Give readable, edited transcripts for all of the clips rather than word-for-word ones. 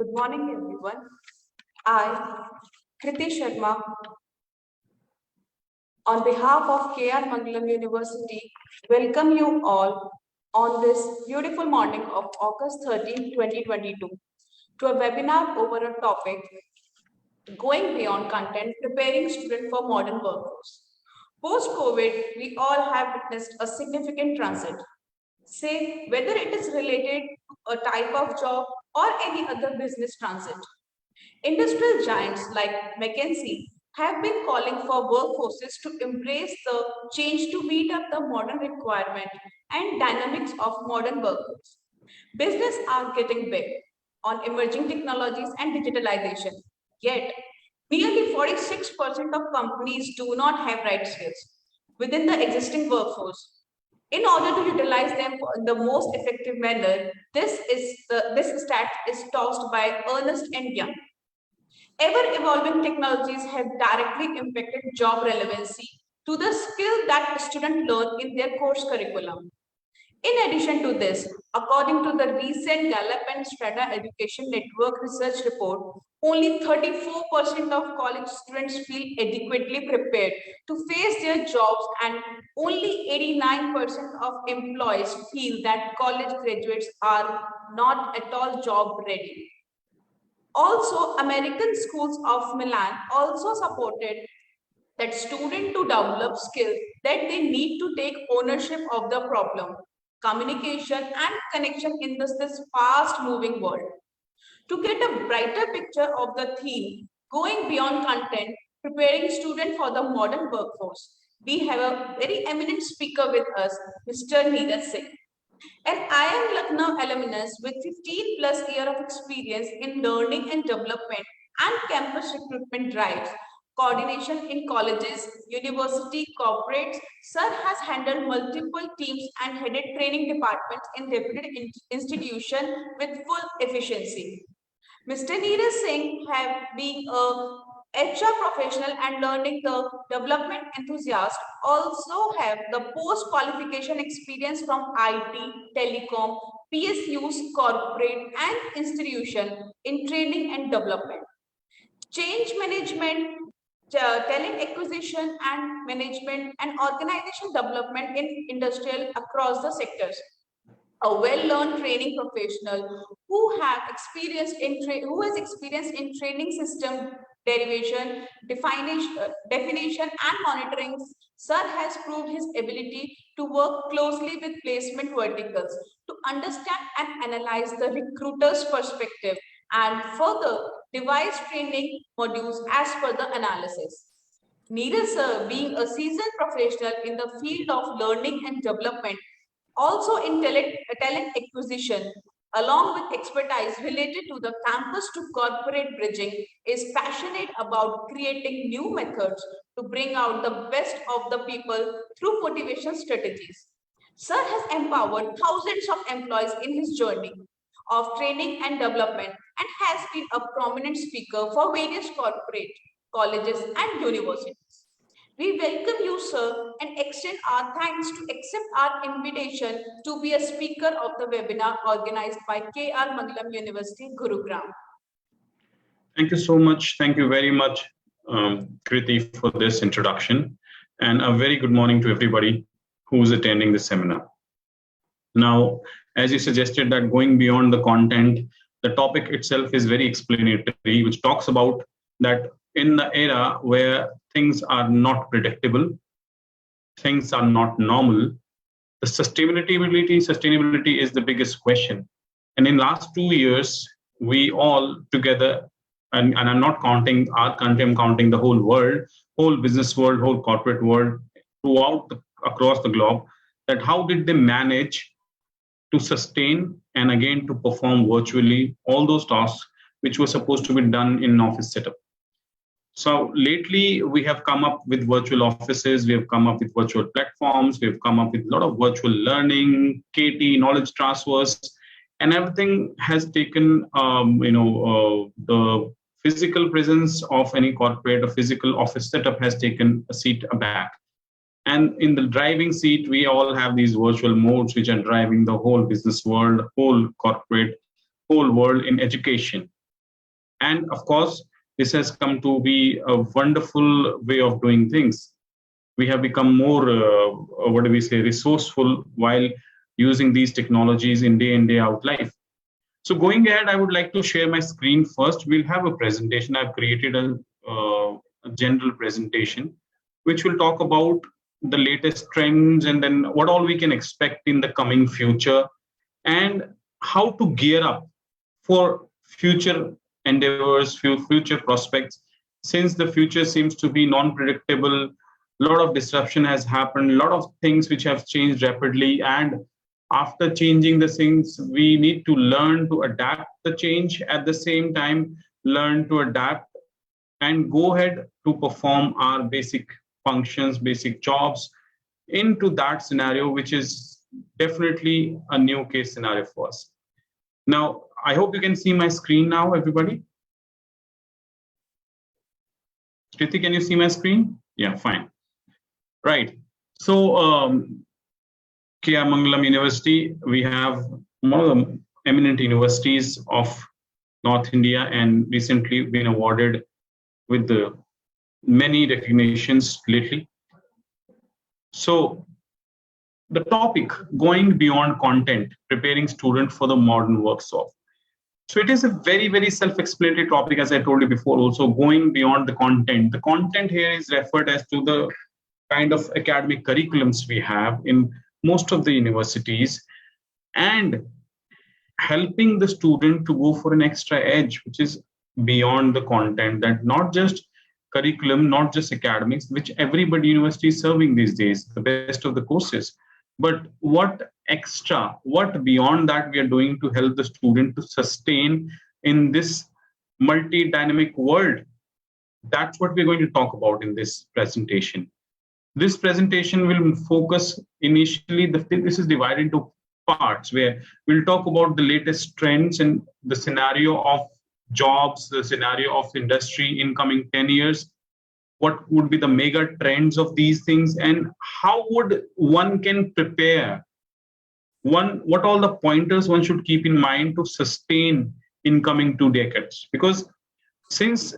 Good morning, everyone. I, Kriti Sharma, on behalf of KR Mangalam University, welcome you all on this beautiful morning of August 13, 2022, to a webinar over a topic going beyond content, preparing students for modern workforce. Post-COVID, we all have witnessed a significant transit. Say whether it is related to a type of job or any other business transit. Industrial giants like McKinsey have been calling for workforces to embrace the change to meet up the modern requirement and dynamics of modern workforce. Business are getting big on emerging technologies and digitalization. Yet, nearly 46% of companies do not have right skills within the existing workforce. In order to utilize them in the most effective manner, this stat is tossed by Ernest and Young. Ever-evolving technologies have directly impacted job relevancy to the skill that students learn in their course curriculum. In addition to this, according to the recent Gallup and Strata Education Network research report, only 34% of college students feel adequately prepared to face their jobs, and only 89% of employees feel that college graduates are not at all job ready. Also, American schools of Milan also supported that student to develop skills that they need to take ownership of the problem, communication and connection in this fast moving world. To get a brighter picture of the theme, going beyond content, preparing students for the modern workforce, we have a very eminent speaker with us, Mr. Neeraj Singh. And I am Lucknow alumnus with 15 plus years of experience in learning and development and campus recruitment drives, coordination in colleges, university, corporates. Sir has handled multiple teams and headed training departments in reputed institutions with full efficiency. Mr. Neeraj Singh have been a HR professional and learning the development enthusiast, also have the post-qualification experience from IT, telecom, PSUs, corporate and institution in training and development. Change management, talent acquisition and management and organization development in industrial across the sectors. A well-learned training professional who who has experience in training system derivation, definition and monitoring. Sir has proved his ability to work closely with placement verticals to understand and analyze the recruiter's perspective and further devise training modules as per the analysis. Neeraj sir, being a seasoned professional in the field of learning and development, also in talent acquisition, along with expertise related to the campus to corporate bridging, is passionate about creating new methods to bring out the best of the people through motivation strategies. Sir has empowered thousands of employees in his journey of training and development and has been a prominent speaker for various corporate colleges and universities. We welcome you, sir, and extend our thanks to accept our invitation to be a speaker of the webinar organized by KR Mangalam University, Gurugram. Thank you so much. Thank you very much, Kriti, for this introduction. And a very good morning to everybody who's attending this seminar. Now, as you suggested that going beyond the content, the topic itself is very explanatory, which talks about that in the era where things are not predictable, things are not normal, the sustainability is the biggest question. And in last 2 years, we all together, and I'm not counting our country, I'm counting the whole world, whole business world, whole corporate world, across the globe, that how did they manage to sustain and again to perform virtually all those tasks which were supposed to be done in an office setup. So lately, we have come up with virtual offices, we have come up with virtual platforms, we have come up with a lot of virtual learning, KT, knowledge transfers, and everything has taken, the physical presence of any corporate or physical office setup has taken a seat back. And in the driving seat, we all have these virtual modes which are driving the whole business world, whole corporate, whole world in education. And of course, this has come to be a wonderful way of doing things. We have become more, what do we say, resourceful while using these technologies in day out life. So going ahead, I would like to share my screen first. We'll have a presentation. I've created a general presentation, which will talk about the latest trends and then what all we can expect in the coming future and how to gear up for future endeavors, future prospects. Since the future seems to be non-predictable, a lot of disruption has happened, a lot of things which have changed rapidly, and after changing the things, we need to learn to adapt the change, at the same time learn to adapt and go ahead to perform our basic functions, basic jobs into that scenario, which is definitely a new case scenario for us. Now, I hope you can see my screen now, everybody. Kriti, can you see my screen? Yeah, fine. Right. So, KR Mangalam University, we have one of the eminent universities of North India and recently been awarded with the many recognitions lately. So the topic, going beyond content, preparing students for the modern workshop. So it is a very self-explanatory topic, as I told you before, also going beyond the content. The content here is referred as to the kind of academic curriculums we have in most of the universities and helping the student to go for an extra edge, which is beyond the content, that not just curriculum, not just academics, which everybody university is serving these days, the best of the courses. But what extra, what beyond that we are doing to help the student to sustain in this multi-dynamic world? That's what we're going to talk about in this presentation. This presentation will focus initially, this is divided into parts where we'll talk about the latest trends and the scenario of jobs, the scenario of industry in coming 10 years, what would be the mega trends of these things, and how would one can prepare, what all the pointers one should keep in mind to sustain in coming 2 decades. Because since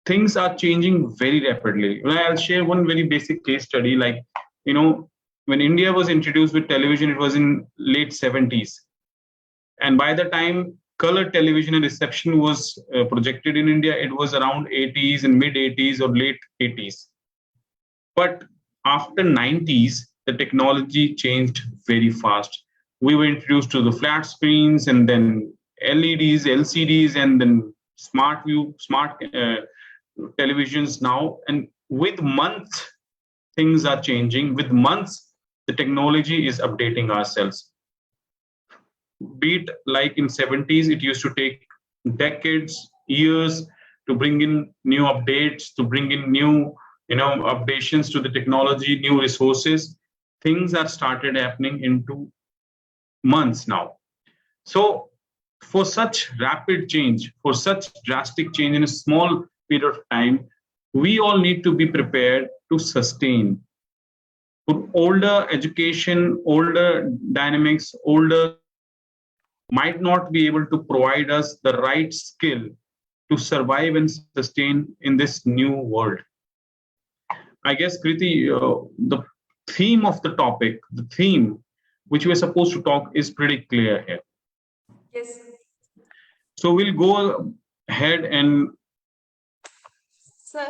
things are changing very rapidly, I'll share one very basic case study. Like, when India was introduced with television, it was in late 70s. And by the time color television and reception was projected in India, it was around 80s and mid 80s or late 80s. But after 90s, the technology changed very fast. We were introduced to the flat screens and then LEDs, LCDs, and then smart televisions now. And with months, things are changing. With months, the technology is updating ourselves. Be it like in 70s, it used to take decades, years to bring in new updates, to bring in new, updations to the technology, new resources. Things are started happening into months now. So for such rapid change, for such drastic change in a small period of time, we all need to be prepared to sustain. For older education, older dynamics, older might not be able to provide us the right skill to survive and sustain in this new world. I guess, Kriti, the theme of the topic, the theme which we're supposed to talk is pretty clear here. Yes. So we'll go ahead and... Sir,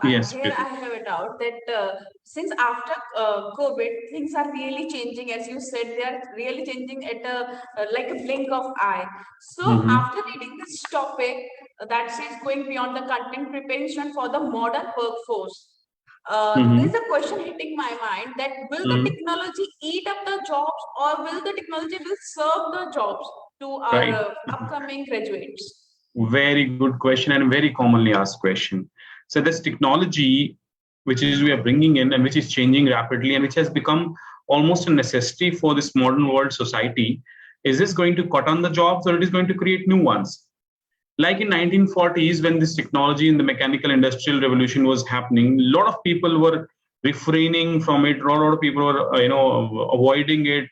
yes, here I have a doubt that since after COVID, things are really changing. As you said, they are really changing at like a blink of eye. So after reading this topic that says going beyond the content preparation for the modern workforce, there's a question hitting my mind that will the technology eat up the jobs, or will the technology will serve the jobs to our upcoming graduates? Very good question and very commonly asked question. So this technology, which is we are bringing in and which is changing rapidly and which has become almost a necessity for this modern world society, is this going to cut on the jobs or it is going to create new ones? Like in 1940s, when this technology in the mechanical industrial revolution was happening, a lot of people were refraining from it. A lot of people were, avoiding it,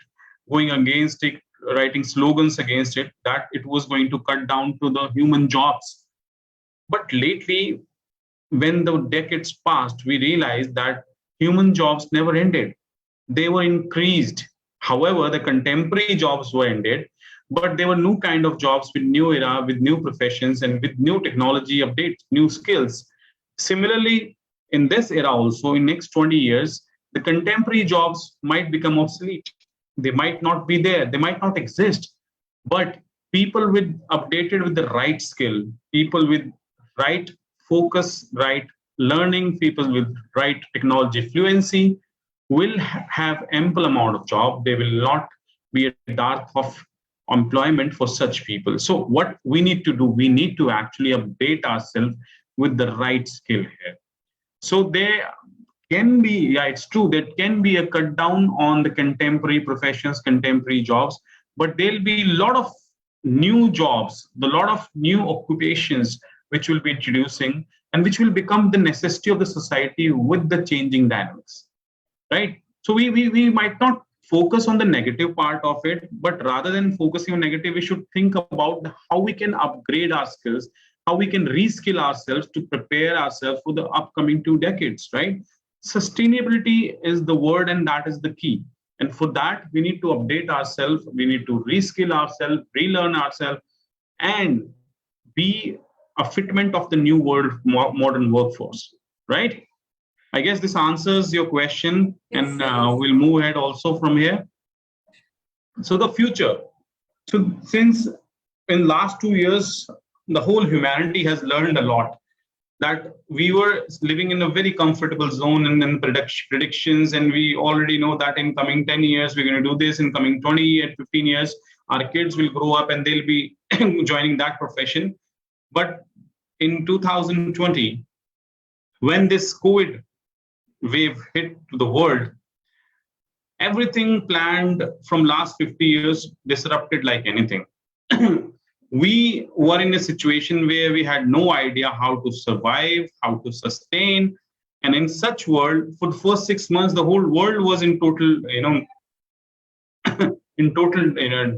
going against it, writing slogans against it that it was going to cut down to the human jobs. But lately, when the decades passed, we realized that human jobs never ended. They were increased. However, the contemporary jobs were ended, but there were new kind of jobs with new era, with new professions, and with new technology updates, new skills. Similarly, in this era also, in next 20 years, the contemporary jobs might become obsolete. They might not be there. They might not exist. But people with updated with the right skill, people with right focus, right learning, people with right technology fluency will have ample amount of job. They will not be a dearth of employment for such people. So what we need to do, we need to actually update ourselves with the right skill here. So there can be, yeah, it's true, there can be a cut down on the contemporary professions, contemporary jobs, but there'll be a lot of new jobs, a lot of new occupations which will be introducing and which will become the necessity of the society with the changing dynamics, right? So we might not focus on the negative part of it, but rather than focusing on negative, we should think about how we can upgrade our skills, how we can reskill ourselves to prepare ourselves for the upcoming 2 decades, right? Sustainability is the word, and that is the key. And for that, we need to update ourselves, we need to reskill ourselves, relearn ourselves, and be a fitment of the new world, modern workforce, right? I guess this answers your question, and we'll move ahead also from here. So the future. So since in last 2 years, the whole humanity has learned a lot, that we were living in a very comfortable zone and then predictions, and we already know that in coming 10 years, we're going to do this, in coming 20 and 15 years, our kids will grow up and they'll be joining that profession. But in 2020, when this COVID wave hit to the world, everything planned from last 50 years disrupted like anything. We were in a situation where we had no idea how to survive, how to sustain. And in such world, for the first 6 months, the whole world was in total, in total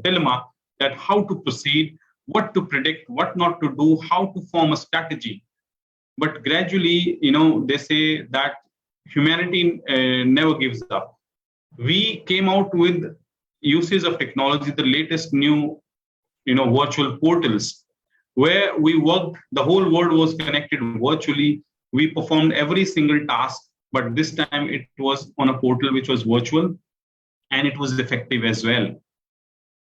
dilemma, that how to proceed, what to predict, what not to do, how to form a strategy. But gradually, they say that humanity never gives up. We came out with uses of technology, the latest new, virtual portals, where we worked, the whole world was connected virtually. We performed every single task, but this time it was on a portal which was virtual, and it was effective as well.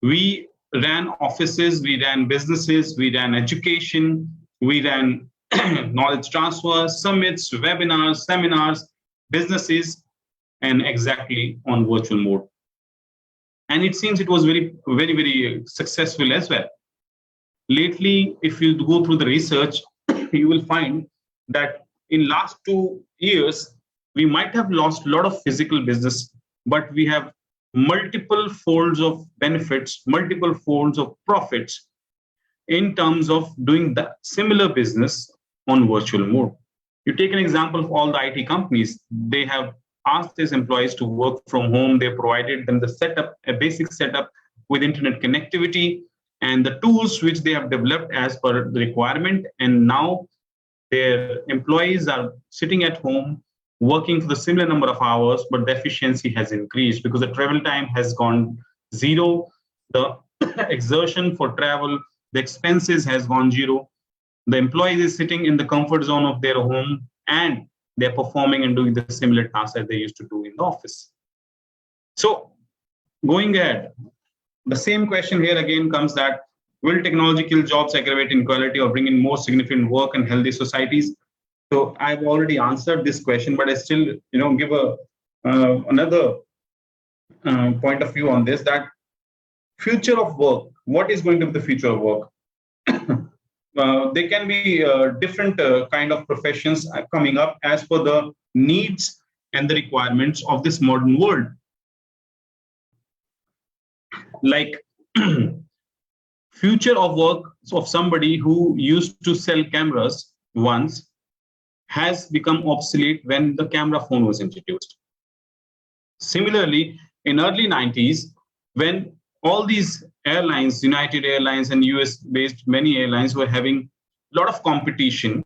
We ran offices, we ran businesses, we ran education, we ran knowledge transfer, summits, webinars, seminars, businesses, and exactly on virtual mode. And it seems it was very, very, very successful as well. Lately, if you go through the research, you will find that in last 2 years, we might have lost a lot of physical business, but we have multiple folds of benefits, multiple folds of profits in terms of doing the similar business on virtual mode. You take an example of all the IT companies. They have asked these employees to work from home. They provided them the setup, a basic setup with internet connectivity and the tools which they have developed as per the requirement. And now their employees are sitting at home working for the similar number of hours, but the efficiency has increased because the travel time has gone zero. The exertion for travel, the expenses has gone zero. The employee is sitting in the comfort zone of their home, and they're performing and doing the similar tasks that they used to do in the office. So going ahead, the same question here again comes, that will technology kill jobs, aggravate inequality, or bring in more significant work and healthy societies? So I've already answered this question, but I still, give another point of view on this, that future of work, what is going to be the future of work? There can be different kind of professions coming up as per the needs and the requirements of this modern world. Like future of work of somebody who used to sell cameras once has become obsolete when the camera phone was introduced. Similarly, in early 90s, when all these airlines, United Airlines and US-based many airlines were having a lot of competition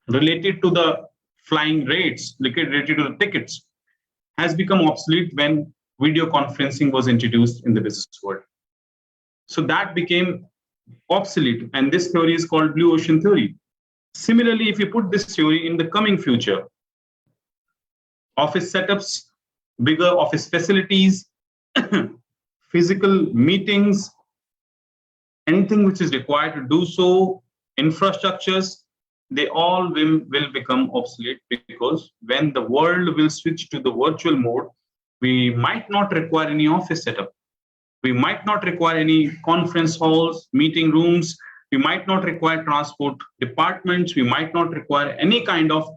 related to the flying rates, related to the tickets, has become obsolete when video conferencing was introduced in the business world. So that became obsolete, and this theory is called blue ocean theory. Similarly, if you put this theory in the coming future, office setups, bigger office facilities, physical meetings, anything which is required to do so, infrastructures, they all will become obsolete, because when the world will switch to the virtual mode, we might not require any office setup. We might not require any conference halls, meeting rooms. We might not require transport departments. We might not require any kind of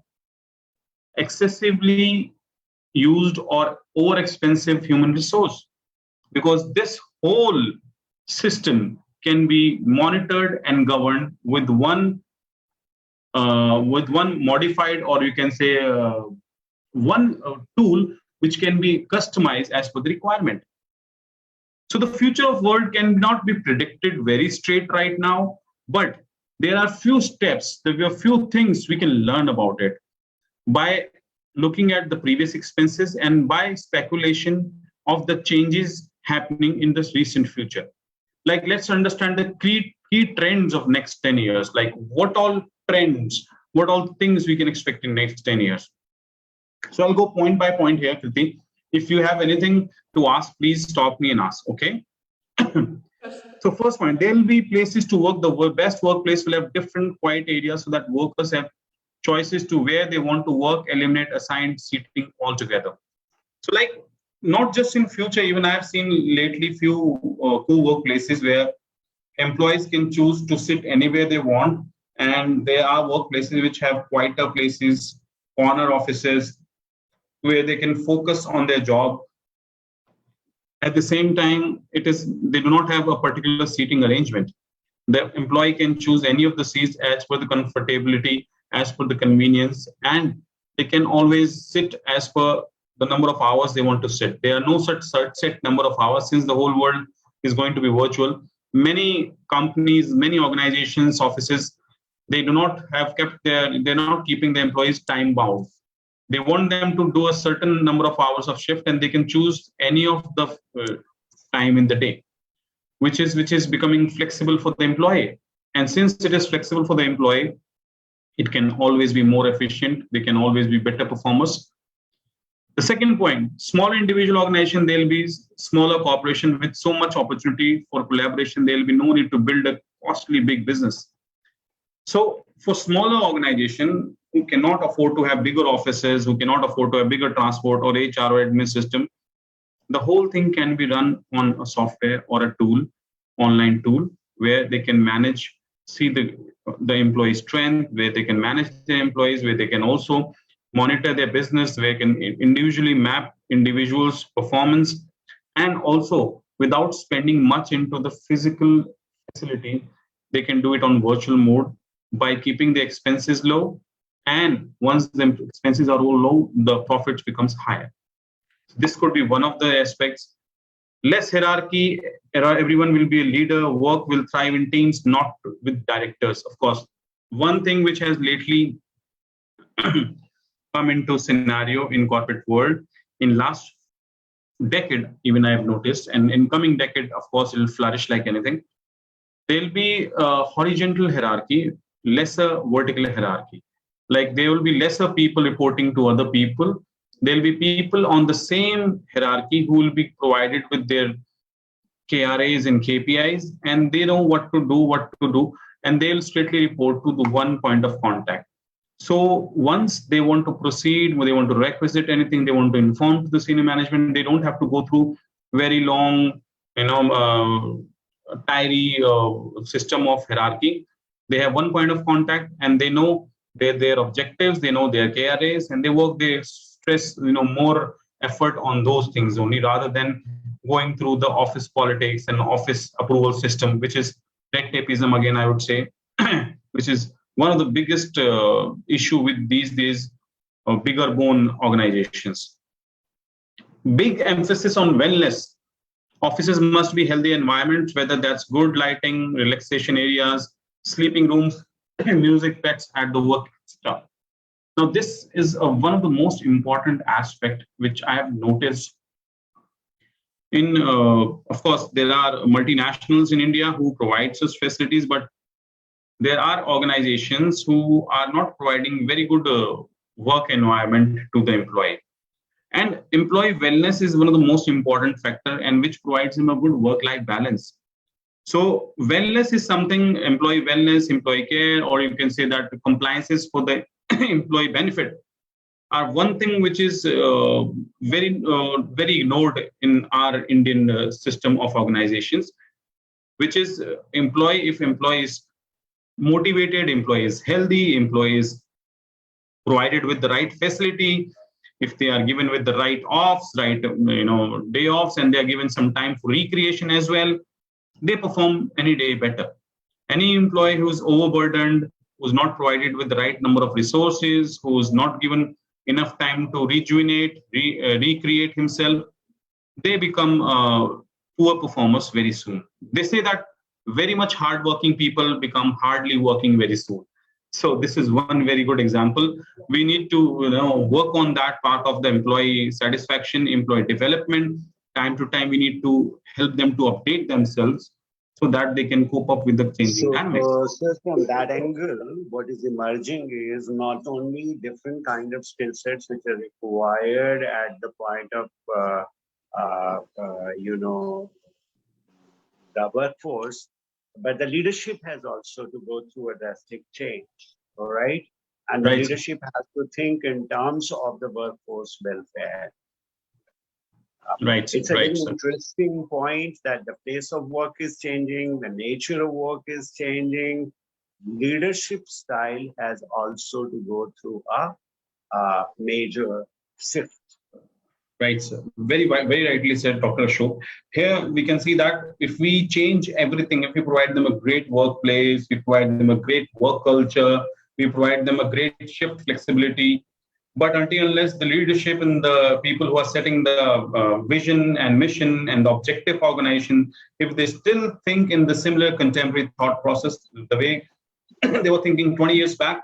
excessively used or over expensive human resource, because this whole system can be monitored and governed with one modified, or you can say one tool which can be customized as per the requirement. So the future of world cannot be predicted very straight right now, but there are few steps, there are few things we can learn about it by looking at the previous expenses and by speculation of the changes happening in this recent future. Like, let's understand the key trends of next 10 years, like what all trends, what all things we can expect in next 10 years. So I'll go point by point here, Kriti. If you have anything to ask, please stop me and ask, okay? So first point, there will be places to work. The best workplace will have different quiet areas so that workers have choices to where they want to work, eliminate assigned seating altogether. So like, not just in future, even I have seen lately few co-work places where employees can choose to sit anywhere they want. And there are workplaces which have quieter places, corner offices, where they can focus on their job. At the same time, they do not have a particular seating arrangement. The employee can choose any of the seats as per the comfortability, as per the convenience, and they can always sit as per the number of hours they want to sit. There are no such set number of hours, since the whole world is going to be virtual. Many companies, many organizations, offices, they're not keeping the employees time bound. They want them to do a certain number of hours of shift, and they can choose any of the time in the day, which is becoming flexible for the employee. And since it is flexible for the employee, it can always be more efficient. They can always be better performers. The second point, small individual organization, there'll be smaller corporation with so much opportunity for collaboration. There'll be no need to build a costly big business. So for smaller organization who cannot afford to have bigger offices, who cannot afford to have bigger transport or HR or admin system, the whole thing can be run on a software or a tool, online tool, where they can manage, see the employee strength, where they can manage their employees, where they can also monitor their business, where they can individually map individuals' performance, and also without spending much into the physical facility, they can do it on virtual mode by keeping the expenses low. And once the expenses are all low, the profits becomes higher. So this could be one of the aspects. Less hierarchy, everyone will be a leader, work will thrive in teams, not with directors. Of course, one thing which has lately come into scenario in corporate world in last decade, even I have noticed, and in coming decade, of course, it will flourish like anything. There'll be a horizontal hierarchy, lesser vertical hierarchy. Like, there will be lesser people reporting to other people. There'll be people on the same hierarchy who will be provided with their KRAs and KPIs, and they know what to do, and they'll straightly report to the one point of contact. So once they want to proceed, when they want to requisite anything, they want to inform to the senior management, they don't have to go through very long, tiry system of hierarchy. They have one point of contact, and they know their objectives, they know their KRAs, and they work, they stress more effort on those things only, rather than going through the office politics and office approval system, which is red tapeism again, I would say, which is one of the biggest issue with these days bigger bone organizations. Big emphasis on wellness Offices must be healthy environments, whether that's good lighting, relaxation areas, sleeping rooms, music packs at the work stuff. Now, this is one of the most important aspect which I have noticed in, of course, there are multinationals in India who provide such facilities, but there are organizations who are not providing very good work environment to the employee. And employee wellness is one of the most important factor and which provides him a good work-life balance. So wellness is something, employee wellness, employee care, or you can say that compliances for the employee benefit are one thing which is very ignored in our Indian system of organizations, which is employee, if employee is motivated, employee is healthy, employees provided with the right facility, if they are given with the right offs, right, day offs, and they are given some time for recreation as well, they perform any day better. Any employee who is overburdened, who's not provided with the right number of resources, who's not given enough time to rejuvenate, recreate himself, they become poor performers very soon. They say that very much hardworking people become hardly working very soon. So this is one very good example. We need to work on that part of the employee satisfaction, employee development. Time to time, we need to help them to update themselves so that they can cope up with the changing dynamics. So from that angle, what is emerging is not only different kind of skill sets which are required at the point of the workforce, but the leadership has also to go through a drastic change. All right, and the leadership has to think in terms of the workforce welfare. Right. It's a very interesting point that the place of work is changing, the nature of work is changing. Leadership style has also to go through a major shift. Right, sir. Very rightly said, Dr. Ashok. Here we can see that if we change everything, if we provide them a great workplace, we provide them a great work culture, we provide them a great shift flexibility, but until unless the leadership and the people who are setting the vision and mission and the objective organization, if they still think in the similar contemporary thought process, the way they were thinking 20 years back,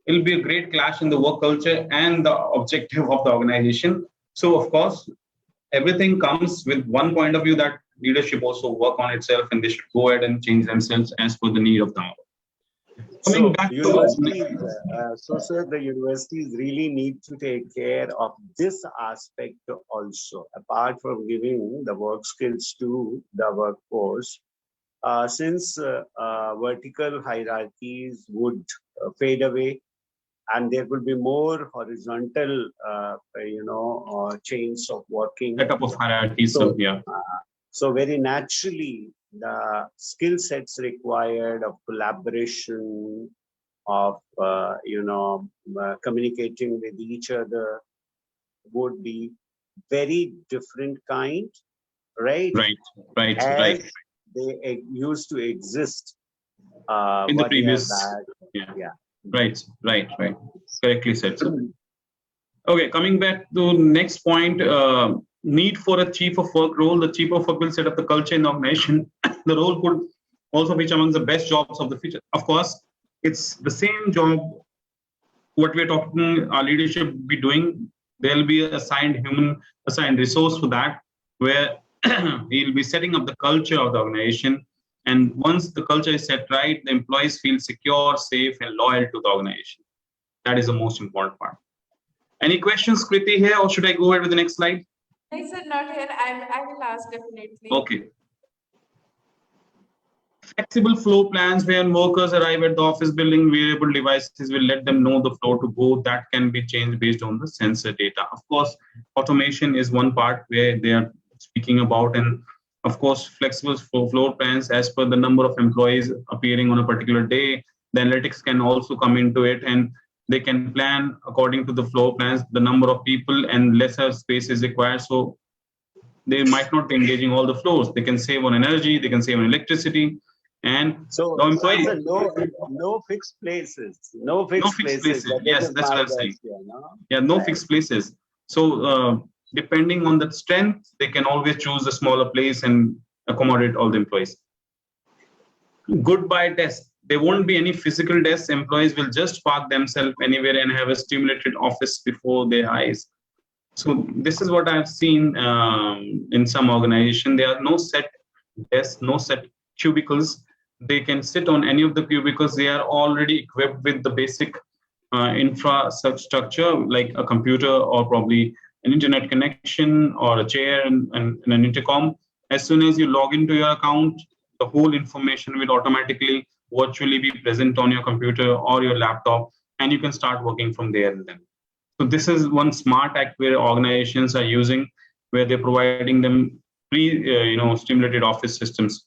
it'll be a great clash in the work culture and the objective of the organization. So, of course, everything comes with one point of view that leadership also work on itself and they should go ahead and change themselves as per the need of the hour. Coming back sir, the universities really need to take care of this aspect also, apart from giving the work skills to the workforce. Since vertical hierarchies would fade away, and there will be more horizontal, chains of working. Setup of hierarchies. So very naturally, the skill sets required of collaboration, of communicating with each other would be very different kind, right? Right. They used to exist in the previous. Right. Correctly said, sir. Okay, coming back to next point, need for a chief of work role. The chief of work will set up the culture in the organization. The role could also be among the best jobs of the future. Of course, it's the same job. What we're talking, our leadership will be doing. There'll be assigned resource for that, where he'll be setting up the culture of the organization. And once the culture is set right, the employees feel secure, safe, and loyal to the organization. That is the most important part. Any questions, Kriti, here, or should I go ahead with the next slide? No, sir, not here. I will ask definitely. Okay. Flexible flow plans, when workers arrive at the office building, wearable devices will let them know the flow to go. That can be changed based on the sensor data. Of course, automation is one part where they are speaking about, and of course, flexible floor plans as per the number of employees appearing on a particular day. The analytics can also come into it, and they can plan according to the floor plans, the number of people and lesser space is required. So they might not be engaging all the floors. They can save on energy, they can save on electricity. And so no fixed places. No fixed places. Yes, that's what I'm saying. No fixed places. So depending on that strength, they can always choose a smaller place and accommodate all the employees. Goodbye desk. There won't be any physical desks. Employees will just park themselves anywhere and have a stimulated office before their eyes. So this is what I've seen in some organization. There are no set desks, no set cubicles. They can sit on any of the cubicles. They are already equipped with the basic infrastructure like a computer or probably an internet connection or a chair and an intercom. As soon as you log into your account, the whole information will automatically virtually be present on your computer or your laptop, and you can start working from there and then. So this is one smart act where organizations are using, where they're providing them stimulated office systems.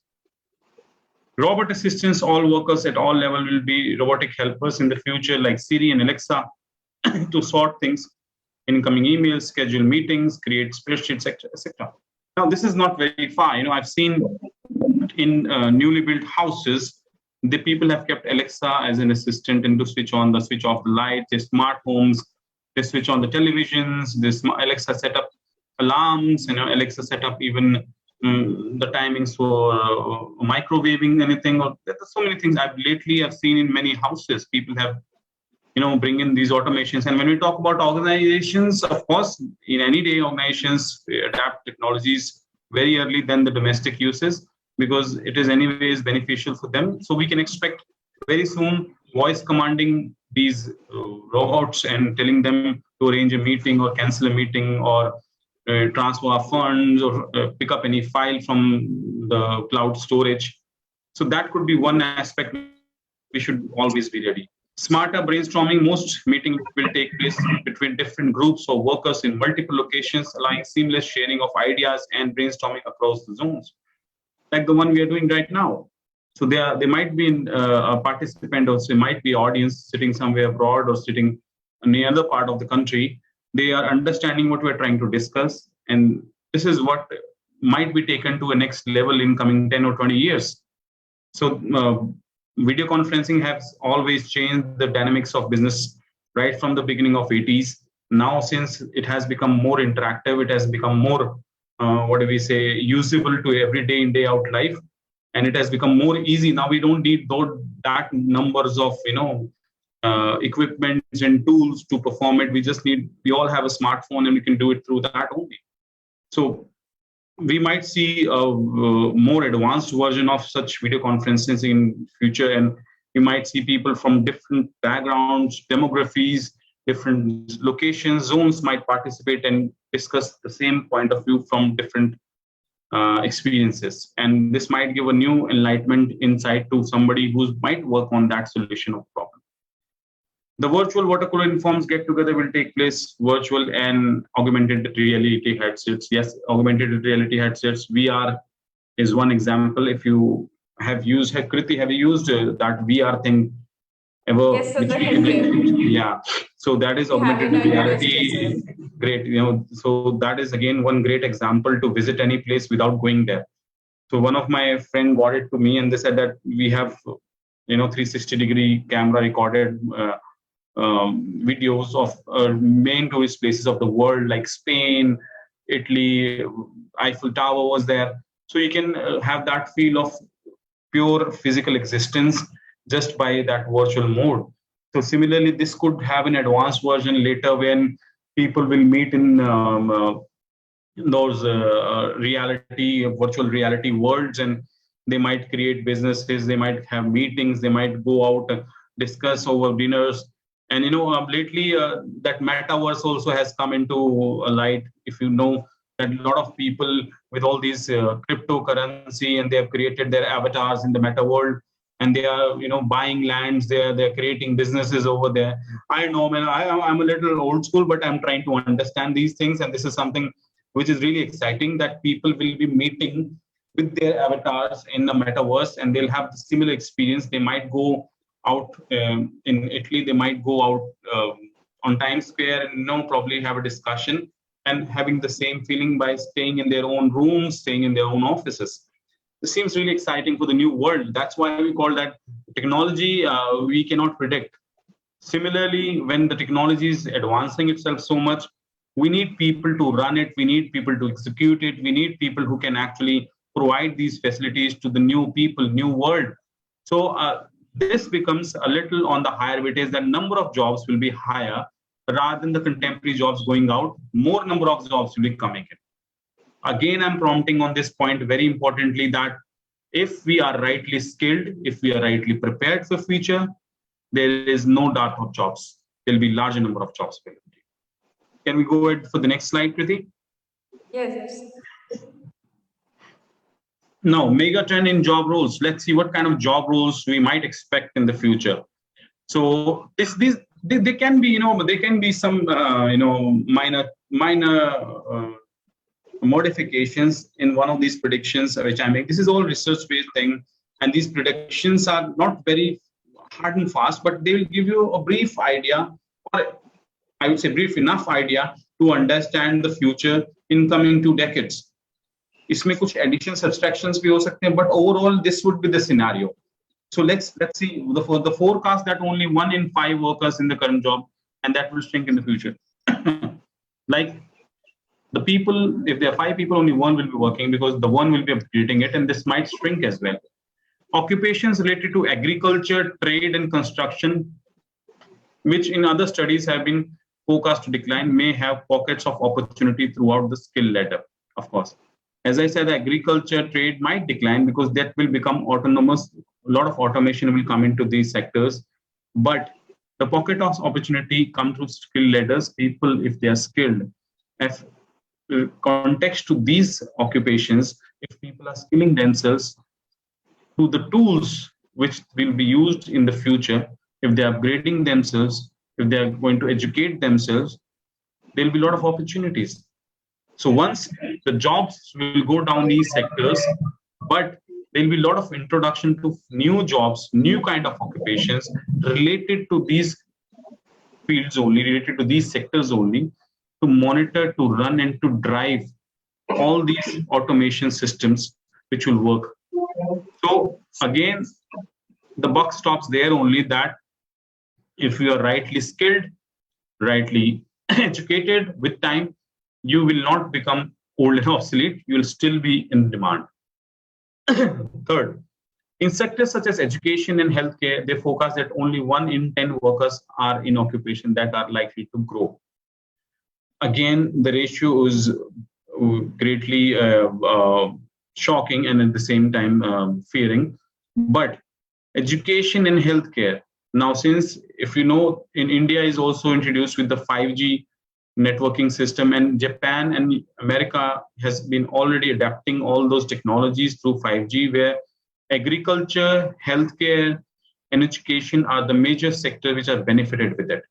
Robot assistants, all workers at all level will be robotic helpers in the future, like Siri and Alexa, to sort things, incoming emails, schedule meetings, create spreadsheets, etc. Now, this is not very far. I've seen in newly built houses, the people have kept Alexa as an assistant and to switch on the switch off the lights. The smart homes, they switch on the televisions. This Alexa set up alarms. Alexa set up even the timings for microwaving anything. Or there's so many things I've seen in many houses. People have bring in these automations. And when we talk about organizations, of course, in any day, organizations adapt technologies very early than the domestic uses, because it is anyways beneficial for them. So we can expect very soon voice commanding these robots and telling them to arrange a meeting or cancel a meeting or transfer funds or pick up any file from the cloud storage. So that could be one aspect we should always be ready. Smarter brainstorming. Most meetings will take place between different groups or workers in multiple locations, allowing seamless sharing of ideas and brainstorming across the zones, like the one we are doing right now. So they might be a participant, or there might be audience sitting somewhere abroad or sitting in the other part of the country. They are understanding what we're trying to discuss, and this is what might be taken to a next level in coming 10 or 20 years. So video conferencing has always changed the dynamics of business right from the beginning of 80s. Now, since it has become more interactive, it has become more usable to everyday in day out life, and it has become more easy. Now we don't need that numbers of equipment and tools to perform it. We all have a smartphone and we can do it through that only. So we might see a more advanced version of such video conferences in future, and you might see people from different backgrounds, demographies, different locations, zones might participate and discuss the same point of view from different experiences. And this might give a new enlightenment insight to somebody who might work on that solution of problem. The virtual water cooler informs get together will take place virtual and augmented reality headsets. Yes, augmented reality headsets. VR is one example. If you have used, Kriti, have you used that VR thing ever? Yes, sir, definitely. Yeah. So that is augmented reality. Great. So that is again one great example to visit any place without going there. So one of my friend got it to me, and they said that we have 360-degree camera recorded videos of main tourist places of the world, like Spain, Italy, Eiffel Tower was there. So you can have that feel of pure physical existence just by that virtual mode. So similarly, this could have an advanced version later when people will meet in those virtual reality worlds, and they might create businesses, they might have meetings, they might go out and discuss over dinners. And lately that metaverse also has come into light. If you know that a lot of people with all these cryptocurrency, and they have created their avatars in the meta world, and they are buying lands there, they're creating businesses over there. I know, man, I'm a little old school, but I'm trying to understand these things, and this is something which is really exciting, that people will be meeting with their avatars in the metaverse, and they'll have the similar experience. They might go out in Italy, they might go out on Times Square and probably have a discussion and having the same feeling by staying in their own rooms, staying in their own offices. This seems really exciting for the new world. That's why we call that technology we cannot predict. Similarly, when the technology is advancing itself so much, We need people to run it. We need people to execute it. We need people who can actually provide these facilities to the new people, new world. So this becomes a little on the higher weightage. The number of jobs will be higher rather than the contemporary jobs going out. More number of jobs will be coming in. Again, I'm prompting on this point very importantly that if we are rightly skilled, if we are rightly prepared for future, there is no dearth of jobs. There will be larger number of jobs available. Can we go ahead for the next slide, Kriti? Yes. Now, megatrend in job roles. Let's see what kind of job roles we might expect in the future. So they can be, they can be some, minor modifications in one of these predictions which I make. This is all research-based thing, and these predictions are not very hard and fast, but they will give you a brief idea, or I would say brief enough idea to understand the future in coming 2 decades. इसमें कुछ additions, subtractions भी हो सकते हैं, but overall this would be the scenario. So let's see the forecast that only 1 in 5 workers in the current job, and that will shrink in the future. Like the people, if there are 5 people, only 1 will be working because the 1 will be upgrading it, and this might shrink as well. Occupations related to agriculture, trade, and construction, which in other studies have been forecast to decline, may have pockets of opportunity throughout the skill ladder, of course. As I said, agriculture, trade might decline because that will become autonomous. A lot of automation will come into these sectors, but the pocket of opportunity come through skill ladders. People, if they are skilled, if context to these occupations, if people are skilling themselves to the tools which will be used in the future, if they are upgrading themselves, if they are going to educate themselves, there will be a lot of opportunities. So once the jobs will go down these sectors, but there will be a lot of introduction to new jobs, new kind of occupations related to these fields only, related to these sectors only, to monitor, to run, and to drive all these automation systems which will work. So again, the buck stops there only, that if you are rightly skilled, rightly educated, with time, you will not become old and obsolete. You will still be in demand. Third, in sectors such as education and healthcare, they forecast that only 1 in 10 workers are in occupation that are likely to grow. Again, the ratio is greatly shocking and at the same time fearing. But education and healthcare, now since, if you know, in India is also introduced with the 5G networking system, and Japan and America has been already adapting all those technologies through 5G, where agriculture, healthcare, and education are the major sectors which are benefited with it.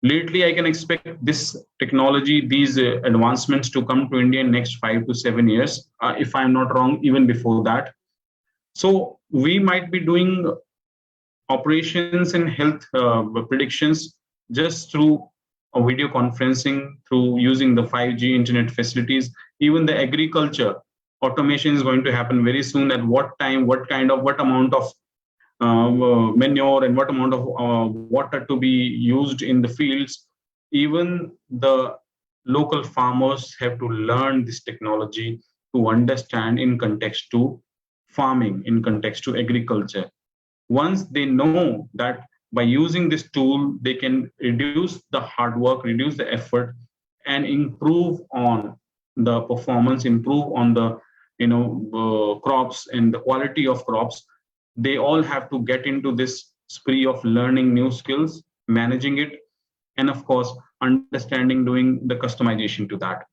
Lately, I can expect this technology, these advancements to come to India in next 5 to 7 years, if I'm not wrong, even before that. So we might be doing operations and health predictions just through video conferencing, through using the 5G internet facilities. Even the agriculture automation is going to happen very soon. At what time, what amount of manure and what amount of water to be used in the fields. Even the local farmers have to learn this technology to understand in context to farming, in context to agriculture. Once they know that by using this tool, they can reduce the hard work, reduce the effort, and improve on the performance, improve on the crops and the quality of crops. They all have to get into this spree of learning new skills, managing it, and of course, understanding, doing the customization to that.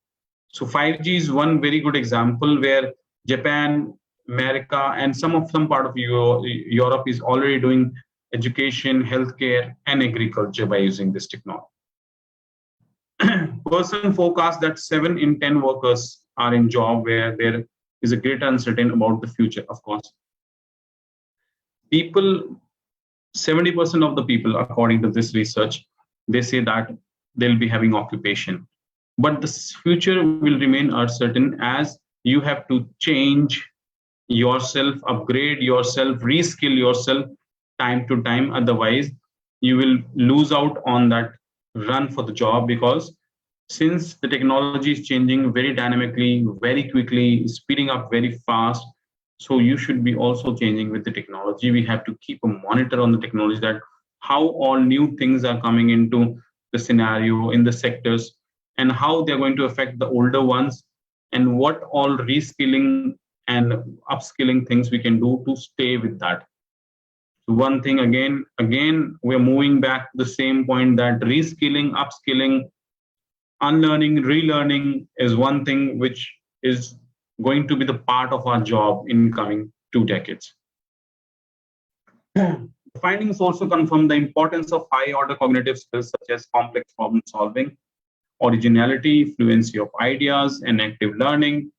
So 5G is one very good example where Japan, America, and some part of Europe is already doing education, healthcare, and agriculture by using this technology. Person forecast that 7 in 10 workers are in job where there is a great uncertainty about the future, of course. People, 70% of the people, according to this research, they say that they'll be having occupation. But the future will remain uncertain, as you have to change yourself, upgrade yourself, reskill yourself time to time. Otherwise, you will lose out on that run for the job, because since the technology is changing very dynamically, very quickly, speeding up very fast, so you should be also changing with the technology. We have to keep a monitor on the technology, that how all new things are coming into the scenario in the sectors, and how they're going to affect the older ones, and what all reskilling and upskilling things we can do to stay with that. So one thing, again, we're moving back to the same point, that reskilling, upskilling, unlearning, relearning is one thing which is going to be the part of our job in coming 2 decades. The findings also confirm the importance of high order cognitive skills such as complex problem solving, originality, fluency of ideas, and active learning.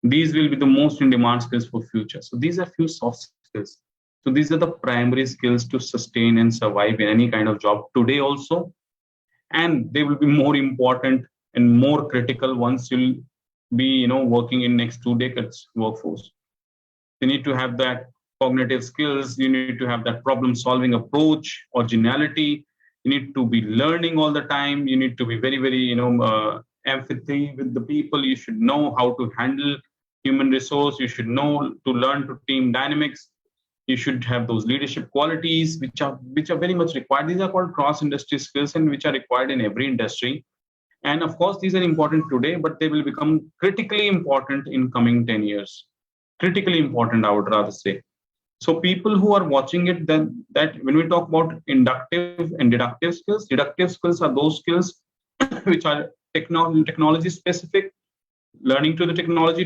These will be the most in demand skills for future. So these are few soft skills. So these are the primary skills to sustain and survive in any kind of job today also. And they will be more important and more critical once you'll be working in next 2 decades workforce. You need to have that cognitive skills, you need to have that problem solving approach, originality, you need to be learning all the time, you need to be very empathy with the people, you should know how to handle human resource, you should know to learn to team dynamics, you should have those leadership qualities which are very much required. These are called cross industry skills and which are required in every industry. And of course, these are important today, but they will become critically important in coming 10 years. Critically important, I would rather say. So people who are watching it, then that when we talk about inductive and deductive skills are those skills which are technology specific, learning to the technology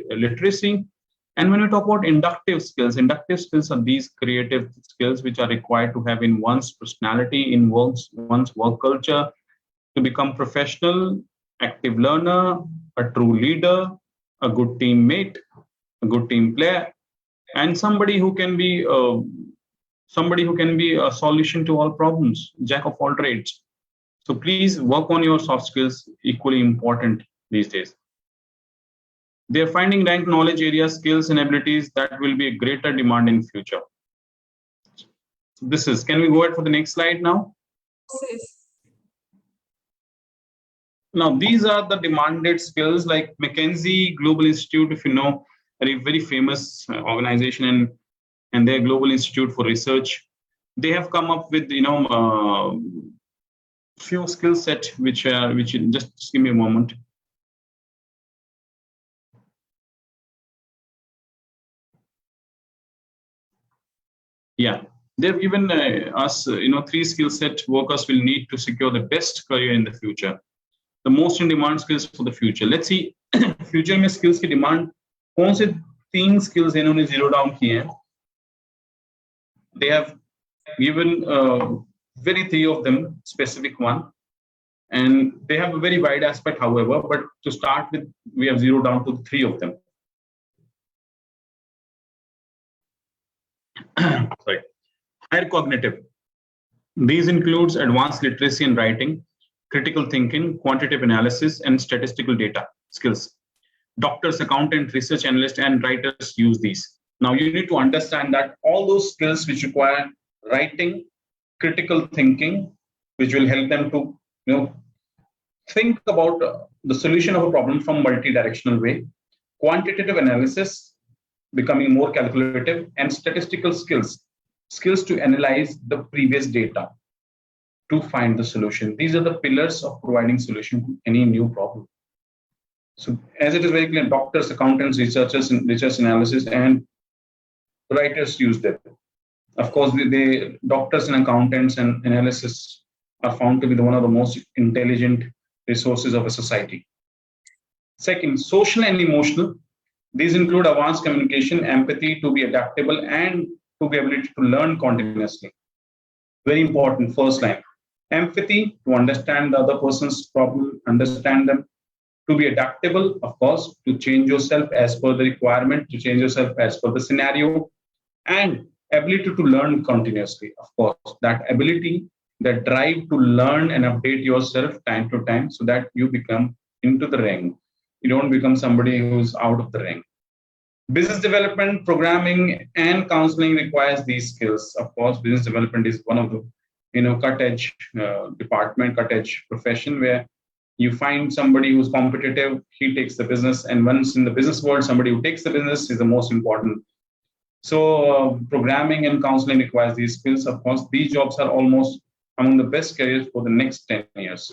literacy. And when we talk about inductive skills are these creative skills which are required to have in one's personality, in one's work culture, to become professional, active learner, a true leader, a good teammate, a good team player, and somebody who can be a solution to all problems, jack of all trades. So please work on your soft skills, equally important these days. They're finding ranked knowledge areas, skills, and abilities that will be a greater demand in future. So can we go ahead for the next slide now? Yes. Now, these are the demanded skills like McKinsey Global Institute, if you know, a very famous organization, and their Global Institute for Research. They have come up with, few skill set which just give me a moment. Yeah, they've given us, 3 skill set workers will need to secure the best career in the future. The most in demand skills for the future. Let's see, future में skills की demand कौन से 3 skills इन्होंने zero down किए हैं. They have given very 3 of them, specific one, and they have a very wide aspect, however. But to start with, we have zeroed down to 3 of them. Sorry. Higher cognitive. These includes advanced literacy in writing, critical thinking, quantitative analysis, and statistical data skills. Doctors, accountants, research analysts, and writers use these. Now you need to understand that all those skills which require writing, critical thinking, which will help them to think about the solution of a problem from multi-directional way, quantitative analysis, becoming more calculative, and statistical skills to analyze the previous data to find the solution. These are the pillars of providing solution to any new problem. So as it is very clear, doctors, accountants, researchers, and research analysis, and writers use them. Of course, the doctors and accountants and analysts are found to be one of the most intelligent resources of a society. Second, social and emotional. These include advanced communication, empathy, to be adaptable, and to be able to learn continuously. Very important, first line. Empathy, to understand the other person's problem, understand them. To be adaptable, of course, to change yourself as per the requirement, to change yourself as per the scenario, and ability to learn continuously. Of course, that ability, that drive to learn and update yourself time to time so that you become into the ring. You don't become somebody who's out of the ring. Business development, programming, and counseling requires these skills. Of course, business development is one of the cut-edge department, cut-edge profession where You find somebody who's competitive, he takes the business. And once in the business world, somebody who takes the business is the most important. So programming and counseling requires these skills. Of course, these jobs are almost among the best careers for the next 10 years.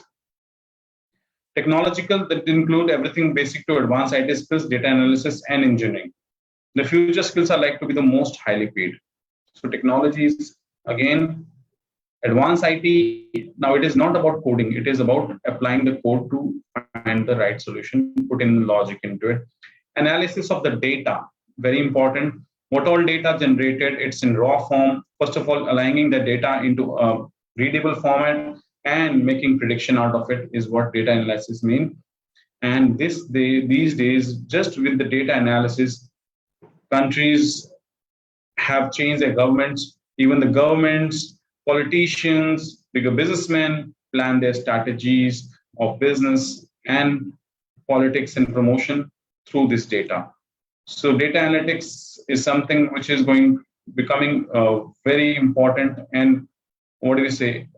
Technological, that include everything basic to advanced IT skills, data analysis, and engineering. The future skills are like to be the most highly paid. So technologies, again, advanced IT, now it is not about coding, it is about applying the code to find the right solution, put in logic into it. Analysis of the data, very important. What all data generated, it's in raw form. First of all, aligning the data into a readable format and making prediction out of it is what data analysis means. And these days, just with the data analysis, countries have changed their governments. Even the governments, politicians, bigger businessmen plan their strategies of business and politics and promotion through this data. So data analytics is something which is becoming very important, and what do we say,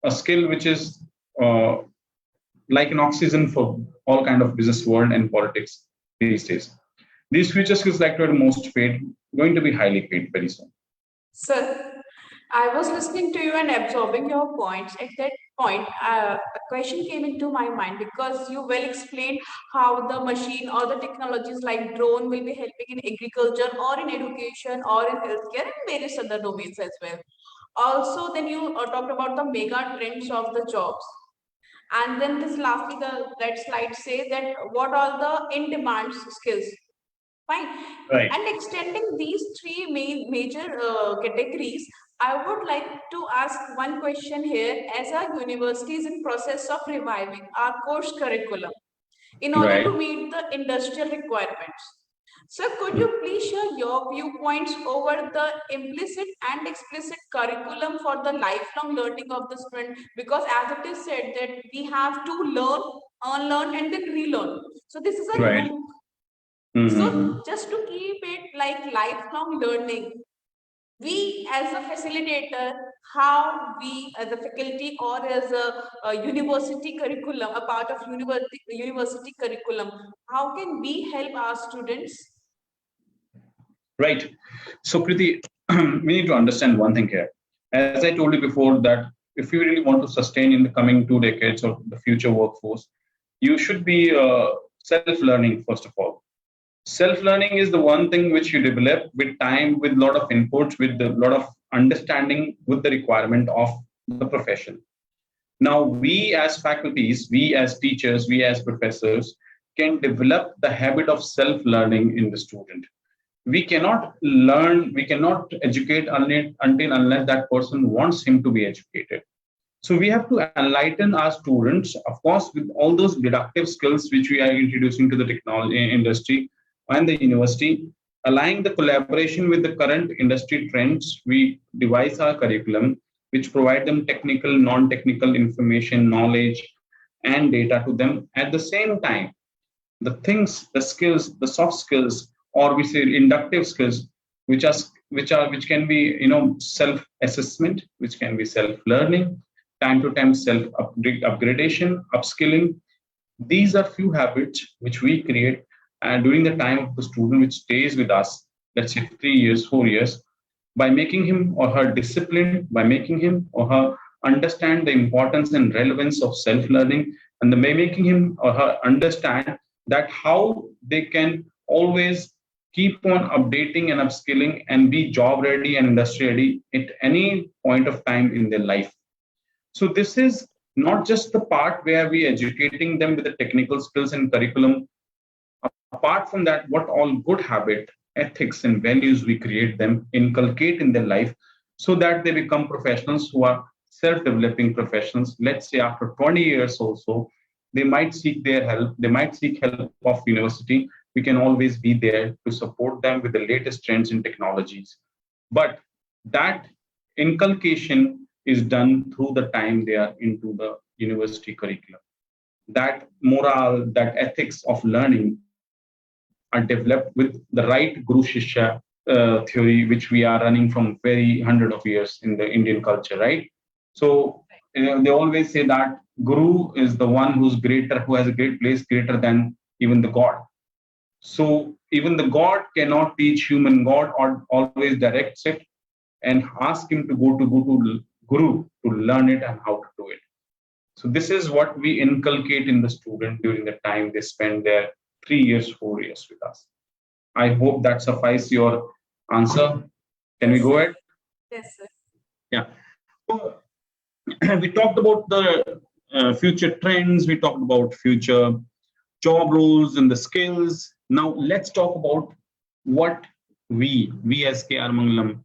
a skill which is like an oxygen for all kind of business world and politics these days. These future skills like to be most paid, going to be highly paid very soon. Sir, I was listening to you and absorbing your points. At that point, a question came into my mind because you well explained how the machine or the technologies like drone will be helping in agriculture or in education or in healthcare and various other domains as well. Also, then you talked about the mega trends of the jobs. And then this lastly, that slide says that what are the in-demand skills. Fine. Right. And extending these three major categories, I would like to ask one question here. As our university is in process of reviving our course curriculum in order to meet the industrial requirements. So could you please share your viewpoints over the implicit and explicit curriculum for the lifelong learning of the student? Because as it is said that we have to learn, unlearn, and then relearn. So this is a loop. So just to keep it like lifelong learning, we as a facilitator, how we as a faculty or as a university curriculum, a part of university curriculum, how can we help our students? Right. So Kriti, we need to understand one thing here. As I told you before, that if you really want to sustain in the coming 2 decades of the future workforce, you should be self-learning first of all. Self-learning is the one thing which you develop with time, with a lot of inputs, with a lot of understanding with the requirement of the profession. Now, we as faculties, we as teachers, we as professors can develop the habit of self-learning in the student. We cannot learn, we cannot educate unless that person wants him to be educated. So we have to enlighten our students, of course, with all those deductive skills which we are introducing to the technology industry and the university, aligning the collaboration with the current industry trends. We devise our curriculum, which provide them technical, non-technical information, knowledge, and data to them. At the same time, the things, the skills, the soft skills, or we say inductive skills, which can be self-assessment, which can be self-learning, time to time self-upgradation, upskilling. These are few habits which we create and during the time of the student, which stays with us, let's say 3 years, 4 years, by making him or her disciplined, by making him or her understand the importance and relevance of self-learning, and by making him or her understand that how they can always keep on updating and upskilling and be job ready and industry ready at any point of time in their life. So this is not just the part where we are educating them with the technical skills and curriculum. Apart from that, what all good habit, ethics, and values we create them, inculcate in their life so that they become professionals who are self-developing professionals. Let's say after 20 years or so, they might seek their help. They might seek help of university. We can always be there to support them with the latest trends in technologies. But that inculcation is done through the time they are into the university curriculum. That morale, that ethics of learning are developed with the right Guru Shishya theory, which we are running from very hundred of years in the Indian culture, right? So they always say that guru is the one who's greater, who has a great place greater than even the God. So even the God cannot teach human. God or always directs it and ask him to go to guru to learn it and how to do it. So this is what we inculcate in the student during the time they spend their 3 years, 4 years with us. I hope that suffices your answer. Can we go ahead? Yes, sir. Yeah. So we talked about the future trends. We talked about future job roles and the skills. Now let's talk about what we as KR Mangalam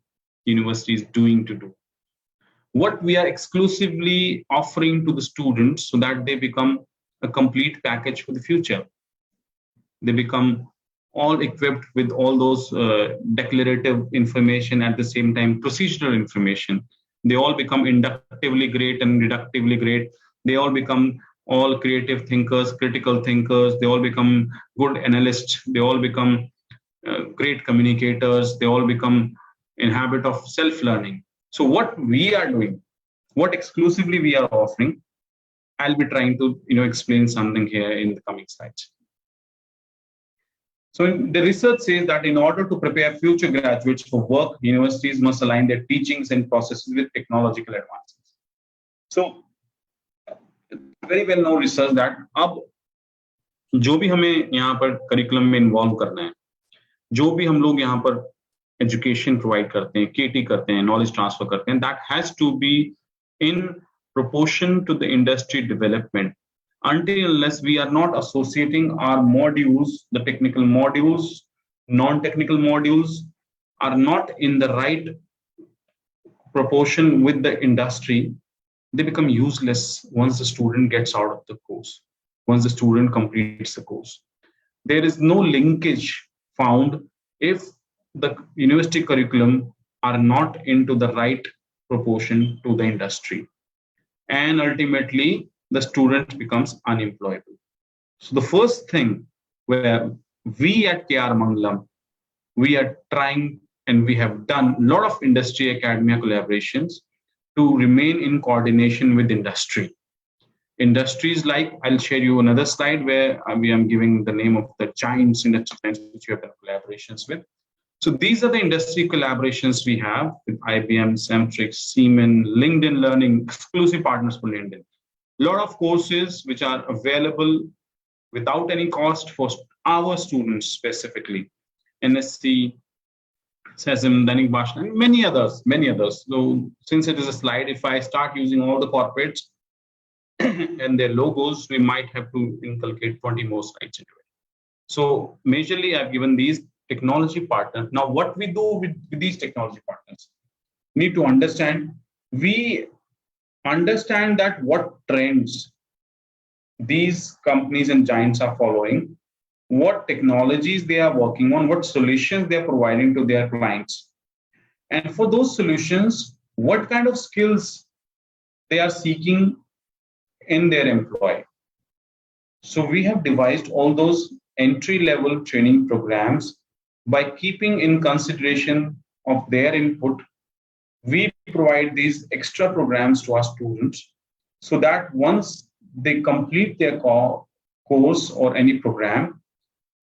University is doing to do. What we are exclusively offering to the students so that they become a complete package for the future. They become all equipped with all those declarative information, at the same time procedural information. They all become inductively great and deductively great. They all become all creative thinkers, critical thinkers. They all become good analysts. They all become great communicators. They all become in habit of self-learning. So what we are doing, what exclusively we are offering, I'll be trying to explain something here in the coming slides. So the research says that in order to prepare future graduates for work, universities must align their teachings and processes with technological advances. So very well known research that अब जो भी हमें यहाँ पर curriculum में involve करना है, जो भी हम लोग यहाँ पर एजुकेशन प्रोवाइड करते हैं, केटी करते हैं, नॉलेज ट्रांसफर करते हैं, that has to be in proportion to the industry development. Until unless we are not associating our modules, the technical modules, non-technical modules are not in the right proportion with the industry, they become useless once the student gets out of the course, once the student completes the course. There is no linkage found if the university curriculum are not into the right proportion to the industry. And ultimately, the student becomes unemployable. So the first thing where we at KR Mangalam, we are trying and we have done a lot of industry academia collaborations to remain in coordination with industry. Industries like, I'll share you another slide where we am giving the name of the giants industry which we have done collaborations with. So these are the industry collaborations we have with IBM, Semtrix, Siemens, LinkedIn Learning, exclusive partners for LinkedIn. A lot of courses which are available without any cost for our students specifically. NSC, SESM, Danik Bhashan, and many others, many others. So since it is a slide, if I start using all the corporates and their logos, we might have to inculcate 20 more slides into it. So majorly I've given these technology partners. Now what we do with these technology partners, need to understand, we understand that what trends these companies and giants are following, what technologies they are working on, what solutions they are providing to their clients. And for those solutions, what kind of skills they are seeking in their employee. So we have devised all those entry-level training programs by keeping in consideration of their input. We provide these extra programs to our students so that once they complete their course or any program,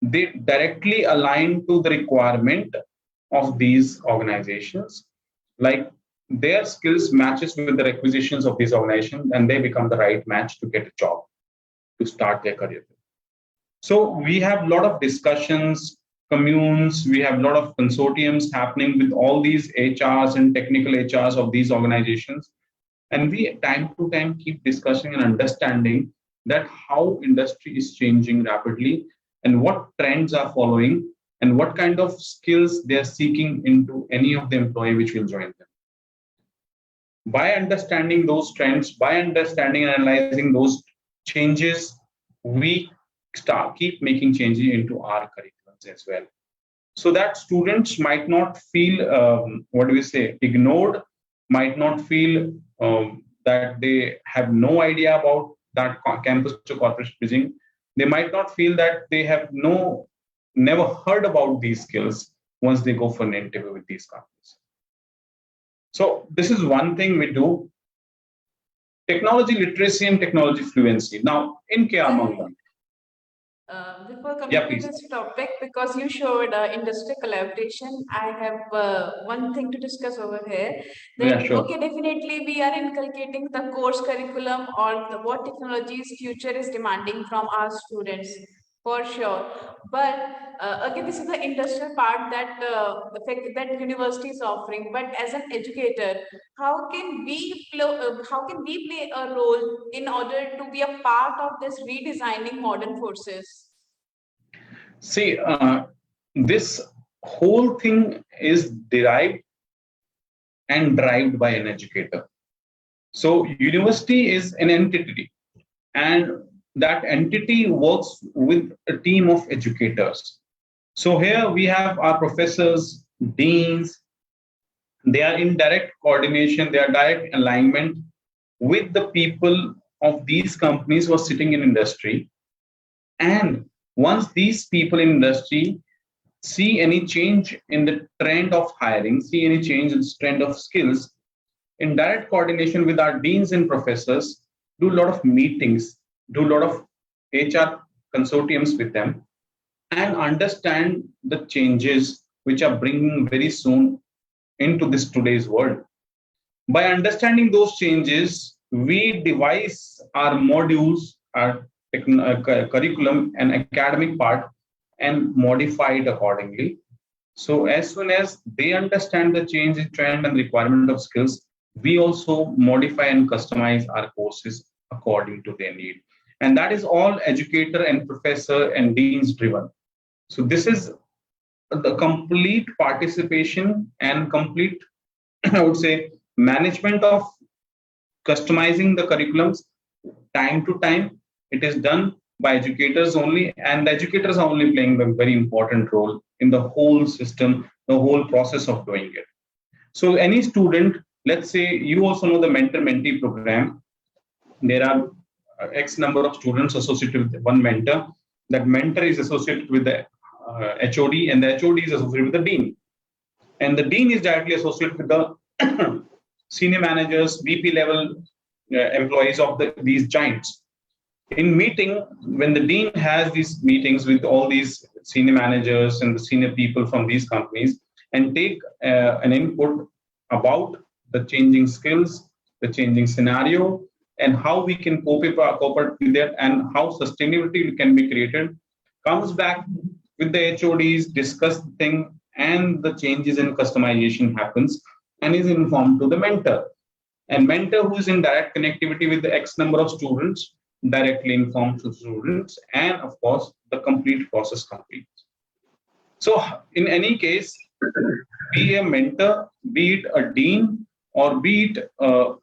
they directly align to the requirement of these organizations, like their skills matches with the requisitions of these organizations, and they become the right match to get a job, to start their career. So we have a lot of discussions, communes, we have a lot of consortiums happening with all these HRs and technical HRs of these organizations. And we time to time keep discussing and understanding that how industry is changing rapidly and what trends are following and what kind of skills they're seeking into any of the employee which will join them. By understanding those trends, by understanding and analyzing those changes, we keep making changes into our curriculums as well. So that students might not feel, ignored, might not feel that they have no idea about that campus to corporate bridging. They might not feel that they have never heard about these skills once they go for an interview with these companies. So this is one thing we do. technology literacy and technology fluency. Now, in KR Mangalam. Before coming Yeah, to please. this topic, because you showed industry collaboration, I have one thing to discuss over here. That Yeah, sure. okay, definitely we are inculcating the course curriculum or what technologies future is demanding from our students, for sure. But again, this is the industrial part that the fact that university is offering. But as an educator, how can we play a role in order to be a part of this redesigning modern forces? See, this whole thing is derived and derived by an educator. So, university is an entity, and that entity works with a team of educators. So, here we have our professors, deans, they are in direct coordination, they are direct alignment with the people of these companies who are sitting in industry. And once these people in industry see any change in the trend of hiring, see any change in the trend of skills, in direct coordination with our deans and professors, do a lot of meetings, do a lot of HR consortiums with them, and understand the changes which are bringing very soon into this today's world. By understanding those changes, we devise our modules, our curriculum and academic part, and modify it accordingly. So as soon as they understand the change in trend and requirement of skills, we also modify and customize our courses according to their need. And that is all educator and professor and deans driven. So this is the complete participation and complete, I would say, management of customizing the curriculums time to time. It is done by educators only, and the educators are only playing a very important role in the whole system, the whole process of doing it. So any student, let's say you also know the mentor-mentee program, there are X number of students associated with one mentor. That mentor is associated with the HOD, and the HOD is associated with the dean. And the dean is directly associated with the senior managers, VP level employees of these giants. In meeting, when the dean has these meetings with all these senior managers and the senior people from these companies and take an input about the changing skills, the changing scenario, and how we can cope with that and how sustainability can be created, comes back with the HODs, discuss the thing, and the changes in customization happens and is informed to the mentor. And mentor who is in direct connectivity with the X number of students directly informs the students, and of course the complete process completes. So in any case, be a mentor, be it a dean or be it a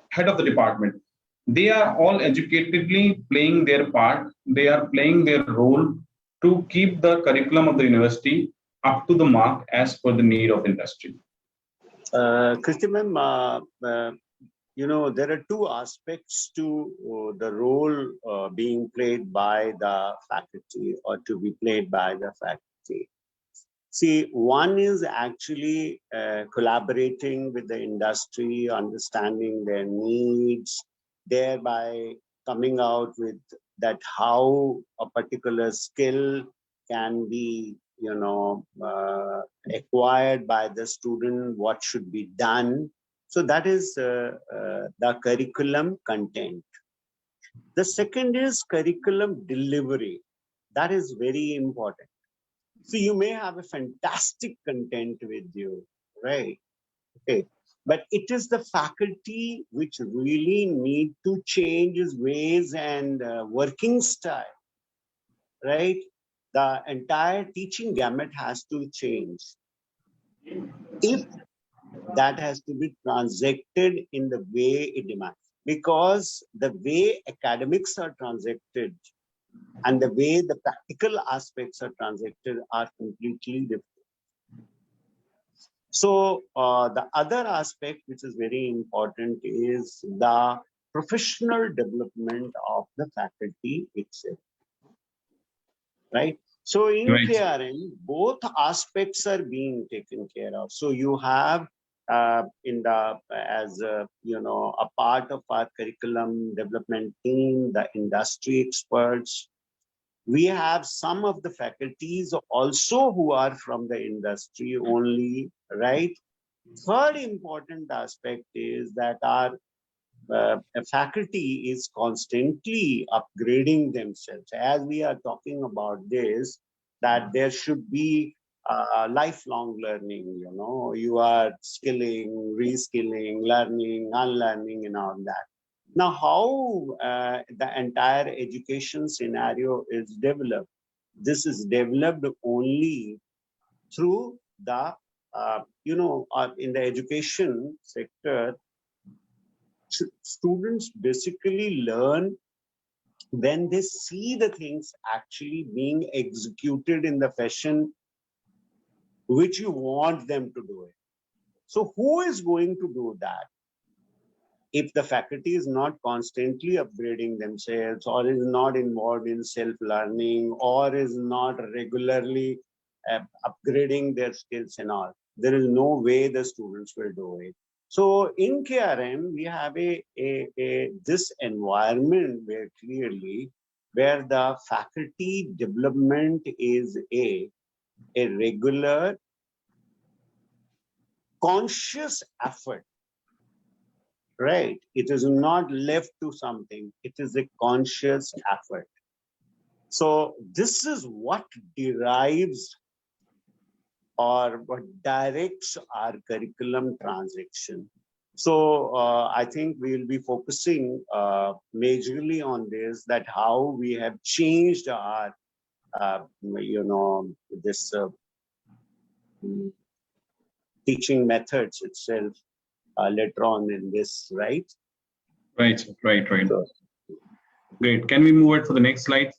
head of the department, they are all educatedly playing their part, they are playing their role to keep the curriculum of the university up to the mark as per the need of industry. Kriti ma'am, there are two aspects to the role being played by the faculty or to be played by the faculty. See, one is actually collaborating with the industry, understanding their needs, thereby coming out with that how a particular skill can be, acquired by the student, what should be done. So that is the curriculum content. The second is curriculum delivery. That is very important. So you may have a fantastic content with you, right? Okay. But it is the faculty which really need to change his ways and working style, right? The entire teaching gamut has to change. If that has to be transacted in the way it demands, because the way academics are transacted and the way the practical aspects are transacted are completely different. So the other aspect which is very important is the professional development of the faculty itself, right? So in Right. KRN, both aspects are being taken care of. So you have as a part of our curriculum development team, the industry experts. We have some of the faculties also who are from the industry only, right? Third important aspect is that our faculty is constantly upgrading themselves. As we are talking about this, that there should be lifelong learning, you are skilling, reskilling, learning, unlearning, and all that. Now, how the entire education scenario is developed? This is developed only through the, in the education sector, students basically learn when they see the things actually being executed in the fashion which you want them to do it. So who is going to do that? If the faculty is not constantly upgrading themselves, or is not involved in self-learning, or is not regularly upgrading their skills and all, there is no way the students will do it. So in KRM, we have this environment very clearly where the faculty development is a regular, conscious effort, right? It is not left to something. It is a conscious effort. So this is what derives or what directs our curriculum transition. So I think we will be focusing majorly on this, that how we have changed our, this teaching methods itself later on in this, right? Right. So, great. Can we move it for the next slide?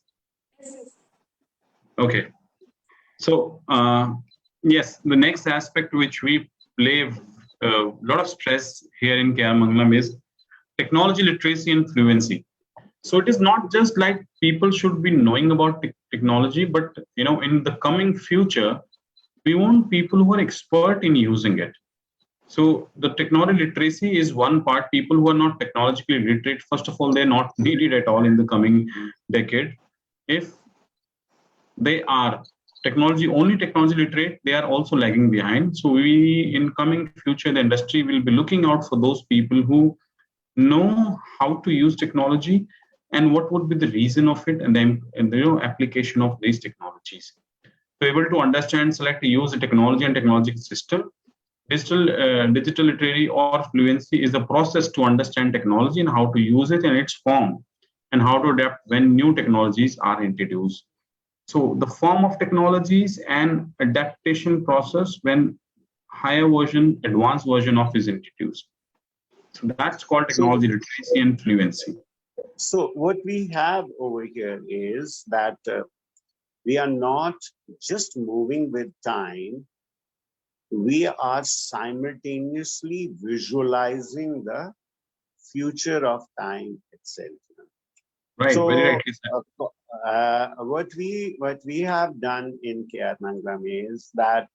Okay. So, yes, the next aspect which we play a lot of stress here in KR Mangalam is technology literacy and fluency. So it is not just like people should be knowing about technology, but in the coming future, we want people who are expert in using it. So the technology literacy is one part. People who are not technologically literate, first of all, they're not needed at all in the coming decade. If they are technology literate, they are also lagging behind. So we, in coming future, the industry will be looking out for those people who know how to use technology and what would be the reason of it, and then application of these technologies. So able to understand, select, use the technology and technological system. Digital literacy or fluency is the process to understand technology and how to use it in its form, and how to adapt when new technologies are introduced. So the form of technologies and adaptation process when higher version, advanced version of is introduced. So that's called technology literacy and fluency. So what we have over here is that we are not just moving with time, we are simultaneously visualizing the future of time itself. Right, so, very rightly said. What we have done in KR Mangalam is that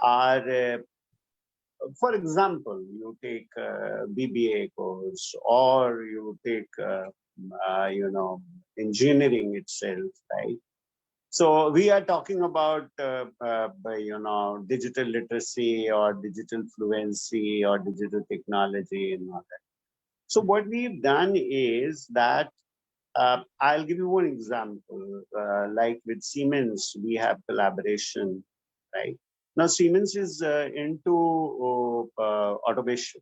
our, for example, you take BBA course, or you take engineering itself, right? So we are talking about digital literacy or digital fluency or digital technology and all that. So what we've done is that I'll give you one example. Like with Siemens, we have collaboration, right? Now Siemens is into automation,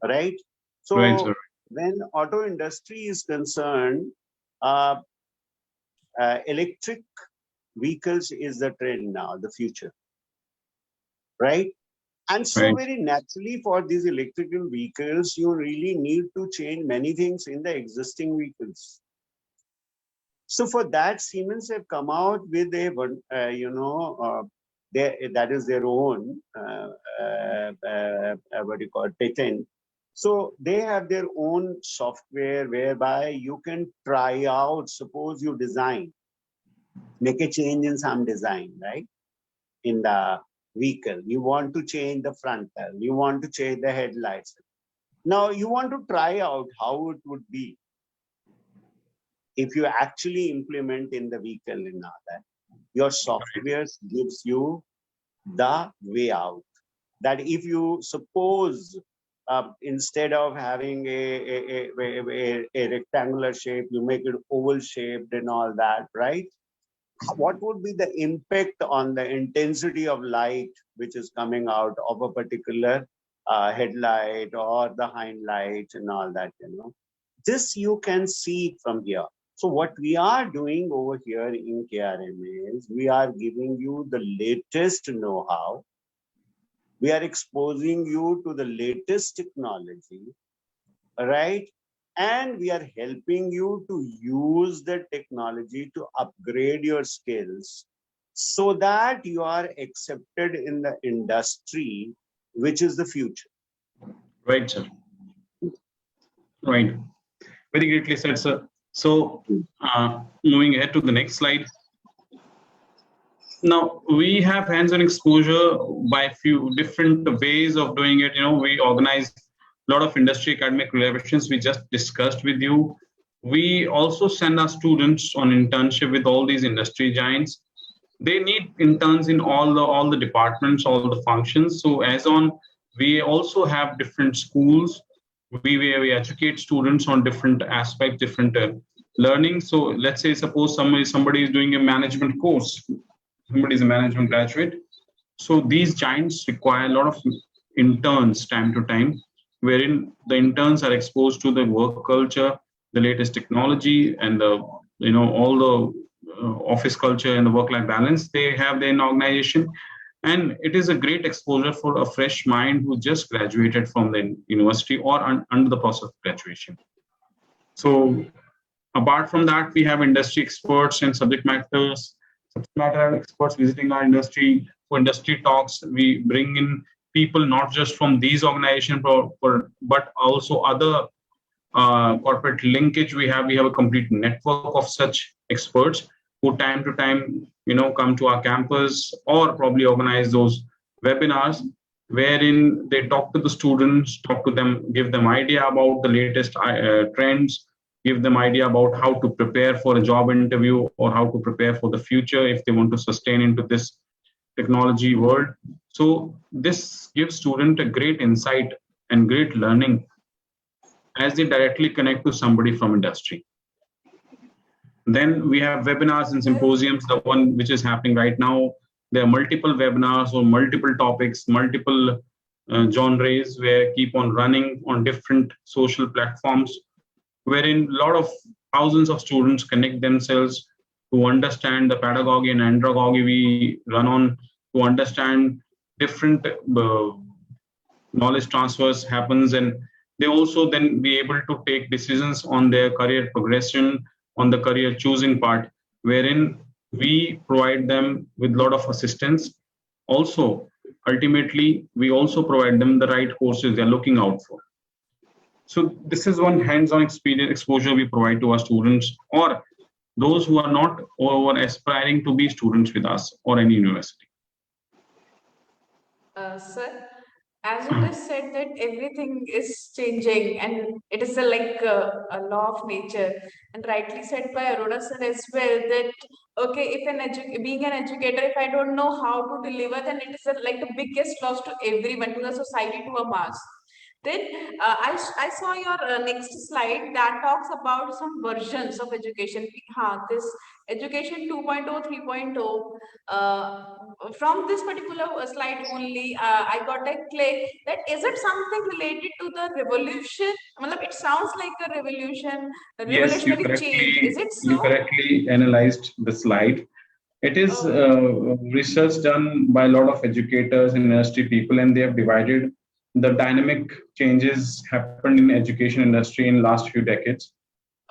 right? So right, sir. when auto industry is concerned, electric vehicles is the trend now, the future, right? And so Right. very naturally for these electrical vehicles, you really need to change many things in the existing vehicles. So for that, Siemens have come out with a, that is their own, what do you call it, patent. So they have their own software whereby you can try out, suppose you design, make a change in some design, right? In the vehicle. You want to change the frontal. You want to change the headlights. Now you want to try out how it would be if you actually implement in the vehicle in that. Your software gives you the way out. That if you suppose instead of having a rectangular shape, you make it oval shaped and all that, right? What would be the impact on the intensity of light which is coming out of a particular headlight or the hind lights and all that, This you can see from here. So what we are doing over here in KRMA is we are giving you the latest know-how. We are exposing you to the latest technology, right? And we are helping you to use the technology to upgrade your skills so that you are accepted in the industry, which is the future. Right, sir. Right. Very greatly said, sir. So, moving ahead to the next slide. Now, we have hands-on exposure by a few different ways of doing it. We organize a lot of industry academic collaborations we just discussed with you. We also send our students on internship with all these industry giants. They need interns in all the departments, all the functions. So as on, we also have different schools. We educate students on different aspects, different learning. So let's say, suppose somebody is doing a management course. Somebody is a management graduate. So these giants require a lot of interns time to time, wherein the interns are exposed to the work culture, the latest technology, and all the office culture and the work-life balance they have there in the organization. And it is a great exposure for a fresh mind who just graduated from the university or under the process of graduation. So apart from that, we have industry experts and subject matter experts visiting our industry for industry talks. We bring in people not just from these organizations, but also other corporate linkage. We have a complete network of such experts who time to time come to our campus or probably organize those webinars wherein they talk to the students, talk to them, give them idea about the latest trends, give them idea about how to prepare for a job interview or how to prepare for the future if they want to sustain into this technology world. So this gives student a great insight and great learning as they directly connect to somebody from industry. Then we have webinars and symposiums, the one which is happening right now. There are multiple webinars or multiple topics, multiple genres where keep on running on different social platforms, wherein a lot of thousands of students connect themselves to understand the pedagogy and andragogy we run on, to understand different knowledge transfers happens, and they also then be able to take decisions on their career progression, on the career choosing part, wherein we provide them with a lot of assistance. Also, ultimately, we also provide them the right courses they're looking out for. So this is one hands-on experience exposure we provide to our students or those who are not or who are aspiring to be students with us or any university. Sir, as you just said that everything is changing and it is a law of nature, and rightly said by Arora sir as well that okay, if being an educator, if I don't know how to deliver, then it is like the biggest loss to everyone, to the society, to a mass. Then I saw your next slide that talks about some versions of education. This education 2.0, 3.0. From this particular slide only, I got a click that is it something related to the revolution? Well, it sounds like a revolution, a Yes, revolutionary change. Is it you so? correctly analyzed the slide. It is research done by a lot of educators and industry people, and they have divided the dynamic changes happened in education industry in last few decades.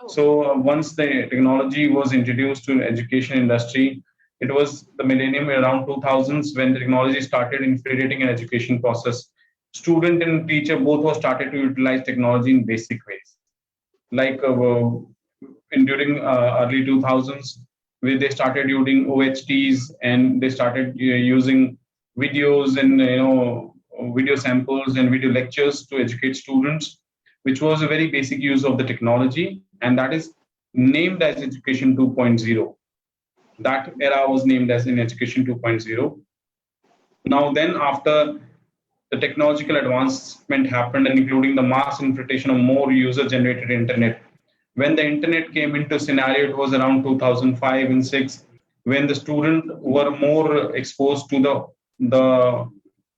So once the technology was introduced to education industry, it was the millennium around 2000s when the technology started infiltrating an education process. Student and teacher both were started to utilize technology in basic ways. Like during early 2000s, where they started using OHTs and they started using videos and video samples and video lectures to educate students, which was a very basic use of the technology, and that is named as Education 2.0. That era was named as in Education 2.0. Now then, after the technological advancement happened, and including the mass infiltration of more user-generated internet. When the internet came into scenario, it was around 2005 and 6, when the students were more exposed to the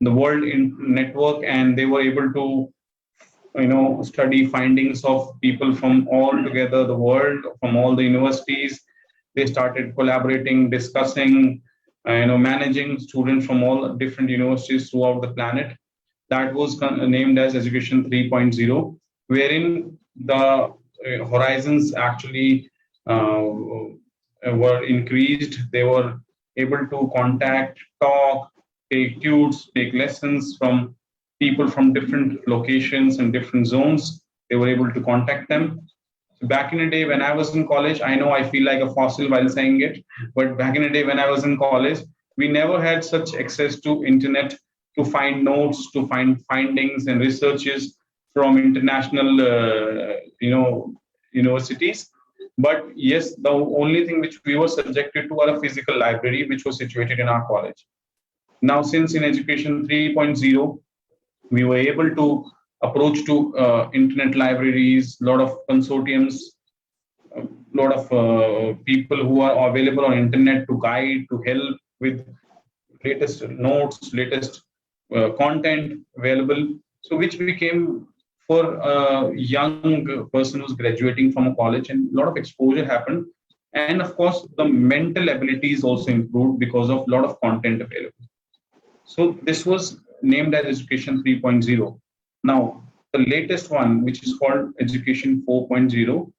the world in network, and they were able to study findings of people from all together the world, from all the universities. They started collaborating, discussing, managing students from all different universities throughout the planet. That was named as Education 3.0, wherein the horizons actually were increased. They were able to contact, talk, take tudes, take lessons from people from different locations and different zones. They were able to contact them. So back in the day when I was in college, I know I feel like a fossil while saying it, but back in the day when I was in college, we never had such access to internet to find notes, to find findings and researches from international, universities. But yes, the only thing which we were subjected to are a physical library, which was situated in our college. Now, since in Education 3.0, we were able to approach to internet libraries, a lot of consortiums, a lot of people who are available on internet to guide, to help with latest notes, latest content available. So which became for a young person who's graduating from a college, and a lot of exposure happened. And of course, the mental abilities also improved because of a lot of content available. So this was named as Education 3.0. Now, the latest one, which is called Education 4.0,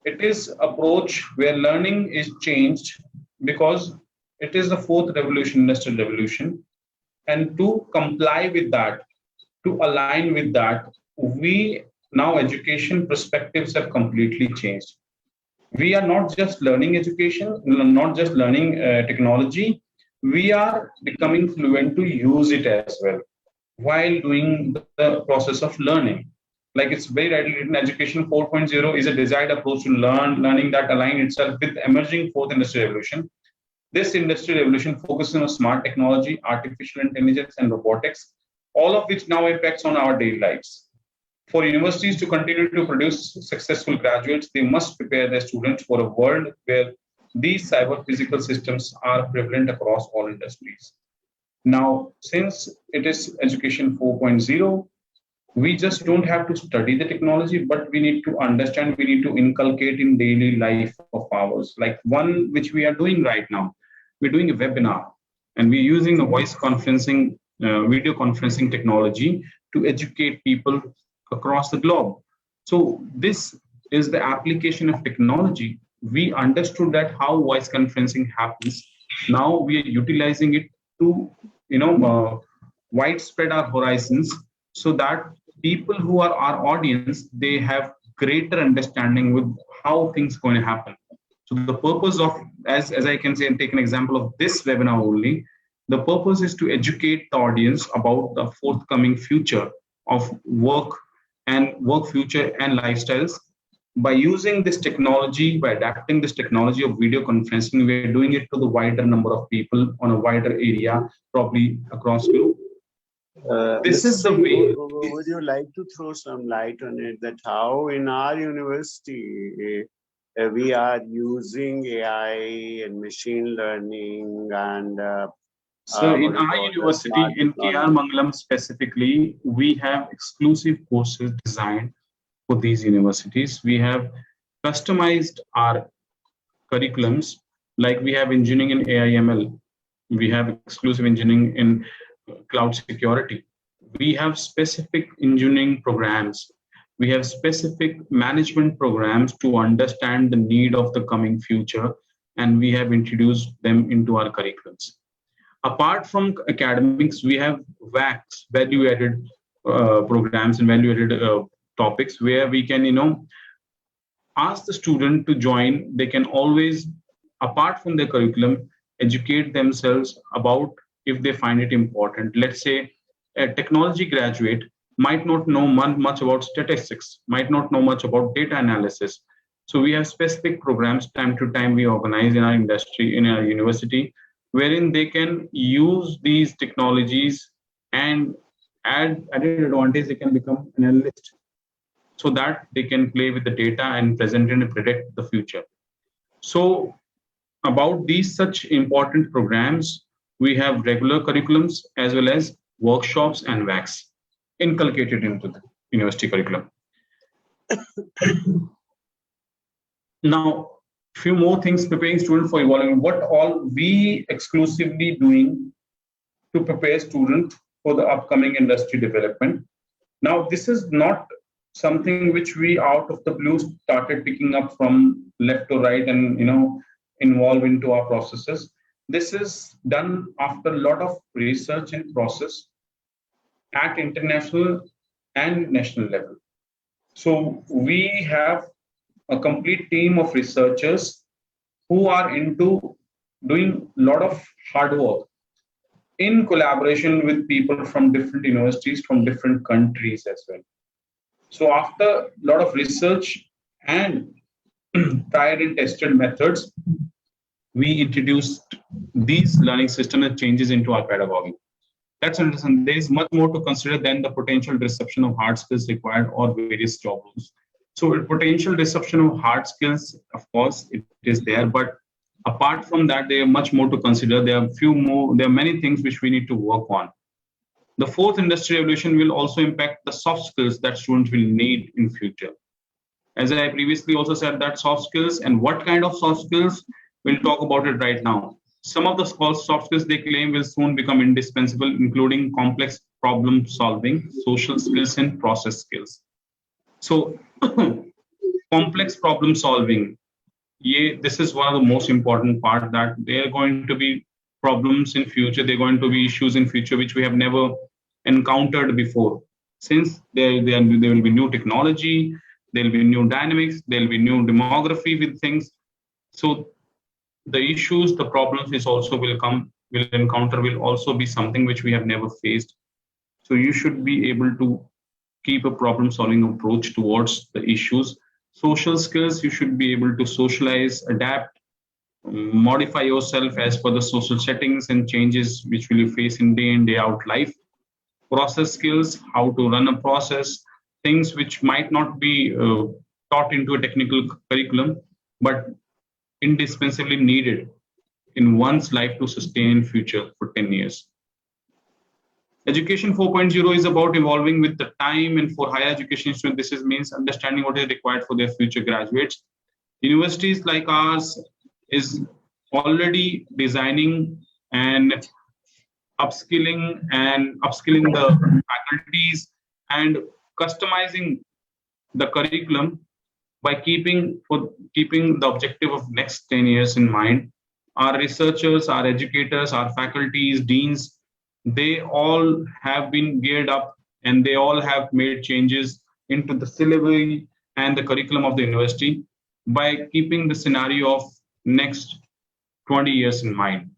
it is approach where learning is changed because it is the fourth revolution, industrial revolution. And to comply with that, to align with that, we now education perspectives have completely changed. We are not just learning education, not just learning technology, we are becoming fluent to use it as well while doing the process of learning. Like it's very rightly written, Education 4.0 is a desired approach to learning that align itself with emerging fourth industrial revolution. This industrial revolution focuses on smart technology, artificial intelligence, and robotics, all of which now impacts on our daily lives. For universities to continue to produce successful graduates, they must prepare their students for a world where these cyber physical systems are prevalent across all industries. Now, since it is Education 4.0, we just don't have to study the technology, but we need to understand, we need to inculcate in daily life of ours. Like one which we are doing right now, we're doing a webinar and we're using a voice conferencing, video conferencing technology to educate people across the globe. So this is the application of technology. We understood that how voice conferencing happens. Now we are utilizing it to, widespread our horizons so that people who are our audience, they have greater understanding with how things going to happen. So the purpose of, as I can say and take an example of this webinar only, the purpose is to educate the audience about the forthcoming future of work and work future and lifestyles. By using this technology, by adapting this technology of video conferencing, we're doing it to the wider number of people on a wider area, probably across globe. This is the way. Would you like to throw some light on it, that how in our university we are using AI and machine learning and so in our university, in KR Mangalam specifically, we have exclusive courses designed for these universities. We have customized our curriculums, like we have engineering in AI/ML, we have exclusive engineering in cloud security, we have specific engineering programs, we have specific management programs to understand the need of the coming future, and we have introduced them into our curriculums. Apart from academics, we have VAX, value-added programs and value-added topics where we can, ask the student to join. They can always, apart from their curriculum, educate themselves about if they find it important. Let's say a technology graduate might not know much about statistics, might not know much about data analysis. So we have specific programs time to time we organize in our industry, in our university, wherein they can use these technologies and added advantage, they can become an analyst so that they can play with the data and present and predict the future. So about these such important programs, we have regular curriculums as well as workshops and WACs inculcated into the university curriculum. Now, few more things preparing students for evolving. What all we exclusively doing to prepare students for the upcoming industry development. Now, this is not something which we out of the blue started picking up from left to right and involve into our processes. This is done after a lot of research and process at international and national level. So we have a complete team of researchers who are into doing a lot of hard work in collaboration with people from different universities, from different countries as well. So after a lot of research and tried and tested methods, we introduced these learning system and changes into our pedagogy. That's interesting. There is much more to consider than the potential disruption of hard skills required or various job roles. So a potential disruption of hard skills, of course, it is there, but apart from that, there are much more to consider. There are many things which we need to work on. The fourth industrial revolution will also impact the soft skills that students will need in future. As I previously also said, that soft skills and what kind of soft skills, we'll talk about it right now. Some of the soft skills they claim will soon become indispensable, including complex problem solving, social skills, and process skills. So complex problem solving, this is one of the most important part, that there are going to be problems in future, there are going to be issues in future which we have never encountered before. Since there will be new technology, there will be new dynamics, there will be new demography with things. So the issues, the problems is also will encounter will also be something which we have never faced. So you should be able to keep a problem solving approach towards the issues. Social skills, you should be able to socialize, adapt, modify yourself as per the social settings and changes which will you face in day in, day out life. Process skills, how to run a process, things which might not be taught into a technical curriculum, but indispensably needed in one's life to sustain in future for 10 years. Education 4.0 is about evolving with the time, and for higher education students, this means understanding what is required for their future graduates. Universities like ours is already designing and upskilling the faculties and customizing the curriculum by keeping the objective of next 10 years in mind. Our researchers, our educators, our faculties, deans, they all have been geared up and they all have made changes into the syllabus and the curriculum of the university by keeping the scenario of next 20 years in mind.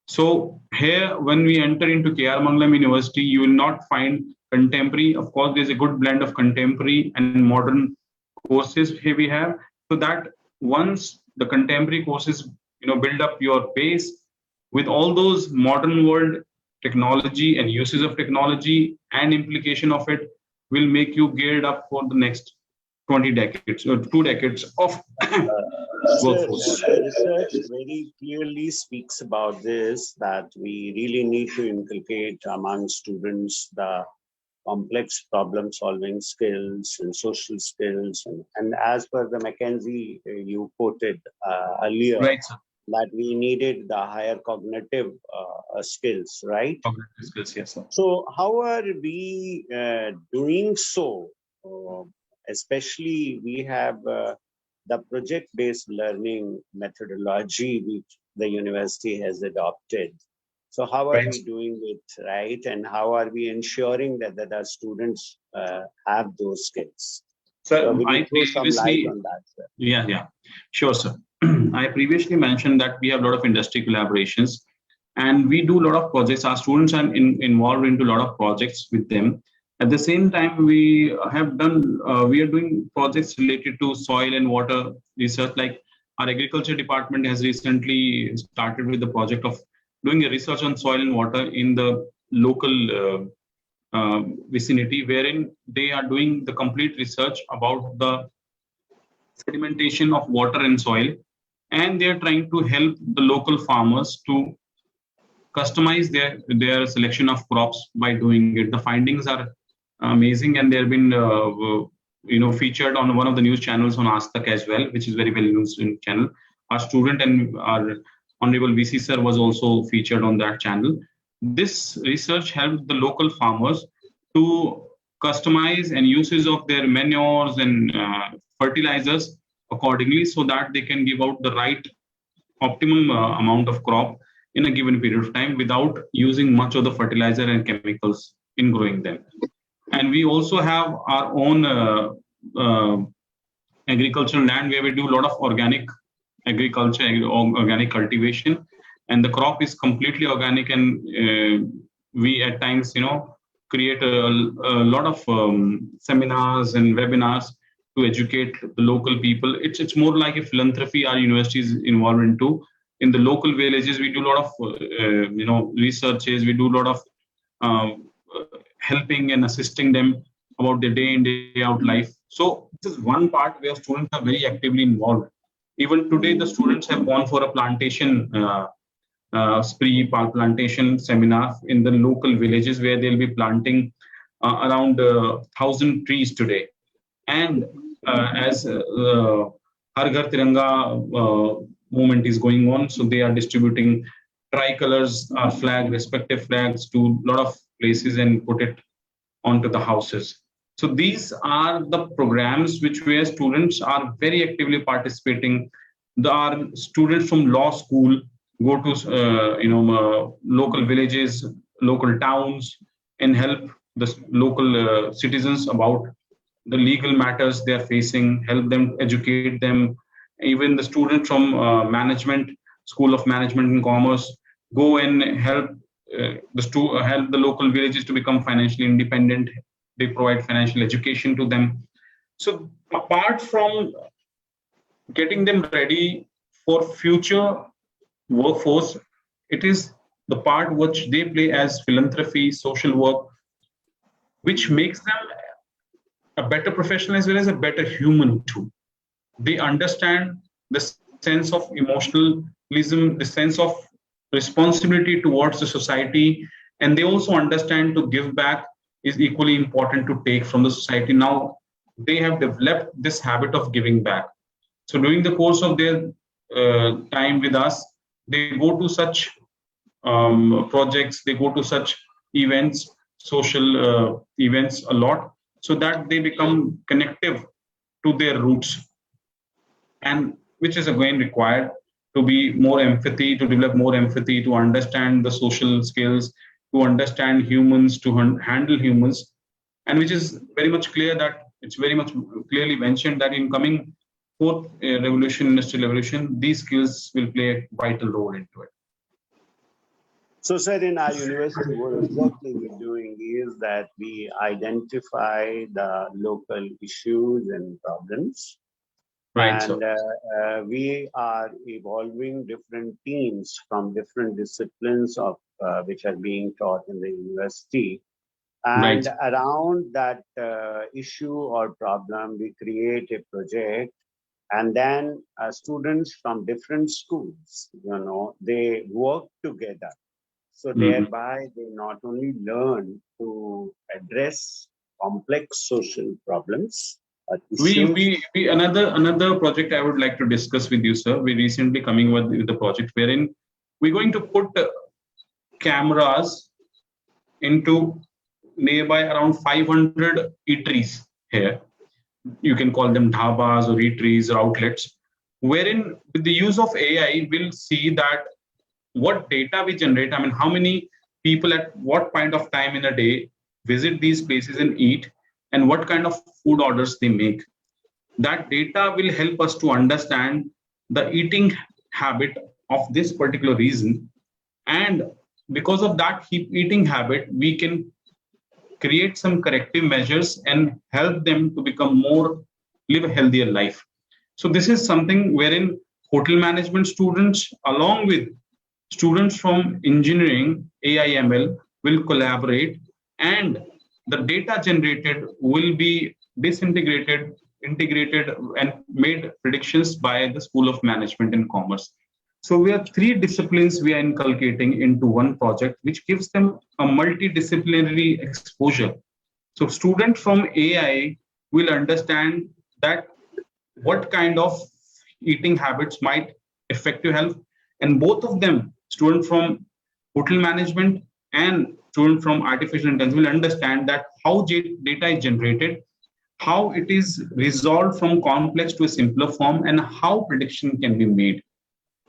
So here, when we enter into KR Mangalam University, you will not find contemporary. Of course, there's a good blend of contemporary and modern courses here we have. So that once the contemporary courses, build up your base with all those modern world technology and uses of technology and implication of it, will make you geared up for the next 20 decades or 2 decades of workforce. Research very clearly speaks about this, that we really need to inculcate among students the complex problem solving skills and social skills. And as per the McKinsey you quoted earlier, right, sir, that we needed the higher cognitive skills, right? Cognitive skills, yes, sir. So how are we doing so? Especially we have the project-based learning methodology which the university has adopted. So how are we doing it, right? And how are we ensuring that the students have those skills? So will I you throw some light previously, on that, sir? yeah, sure, sir. I previously mentioned that we have a lot of industry collaborations. and we do a lot of projects. Our students are involved into a lot of projects with them. At the same time, we are doing projects related to soil and water research. Like our agriculture department has recently started with the project of doing a research on soil and water in the local vicinity, wherein they are doing the complete research about the sedimentation of water and soil, and they are trying to help the local farmers to customize their selection of crops by doing it. The findings are amazing, and they have been featured on one of the news channels on Aaj Tak as well, which is very well known channel. Our student and our honorable VC sir was also featured on that channel. This research helped the local farmers to customize and uses of their manures and fertilizers accordingly, so that they can give out the right optimum amount of crop in a given period of time without using much of the fertilizer and chemicals in growing them. And we also have our own agricultural land where we do a lot of organic agriculture, organic cultivation, and the crop is completely organic. And we at times, create a lot of seminars and webinars to educate the local people. It's more like a philanthropy our university is involved into. In the local villages, we do a lot of researches. We do a lot of helping and assisting them about their day in day out life. So this is one part where students are very actively involved. Even today, the students have gone for a plantation spree, plantation seminar in the local villages, where they'll be planting around 1,000 trees today. And as Har Ghar Tiranga movement is going on, so they are distributing tricolors, respective flags to a lot of places and put it onto the houses. So these are the programs where students are very actively participating. Our students from law school go to local villages, local towns, and help the local citizens about the legal matters they are facing, help them, educate them. Even the students from management, School of Management and Commerce, go and help help the local villages to become financially independent. They provide financial education to them. So apart from getting them ready for future workforce, it is the part which they play as philanthropy, social work, which makes them a better professional as well as a better human too. They understand the sense of emotionalism, the sense of responsibility towards the society, and they also understand to give back is equally important to take from the society. Now they have developed this habit of giving back. So during the course of their time with us, they go to such projects, they go to such events, social events a lot, so that they become connective to their roots, and which is again required to be more empathy, to develop more empathy, to understand the social skills, to understand humans, to handle humans, and which is very much clear that it's very much clearly mentioned that in coming fourth revolution, industrial revolution, these skills will play a vital role into it. So, sir, in our university, what exactly we're doing is that we identify the local issues and problems. Right, and we are evolving different teams from different disciplines of which are being taught in the university. And right. Around that issue or problem, we create a project, and then students from different schools, they work together. So thereby, they not only learn to address complex social problems. We another project I would like to discuss with you, sir. We recently coming with the project wherein we're going to put cameras into nearby around 500 eateries here. You can call them dhabas or eateries or outlets, wherein with the use of AI, we'll see that what data we generate, I mean, how many people at what point of time in a day visit these places and eat, and what kind of food orders they make. That data will help us to understand the eating habit of this particular region, And because of that eating habit, we can create some corrective measures and help them to become more, live a healthier life. So this is something wherein hotel management students along with students from engineering, AIML will collaborate, and the data generated will be disintegrated, integrated, and made predictions by the School of Management and Commerce. So we have three disciplines we are inculcating into one project, which gives them a multidisciplinary exposure. So students from AI will understand that what kind of eating habits might affect your health, and both of them, student from hotel management and student from artificial intelligence, will understand that how data is generated, how it is resolved from complex to a simpler form, and how prediction can be made.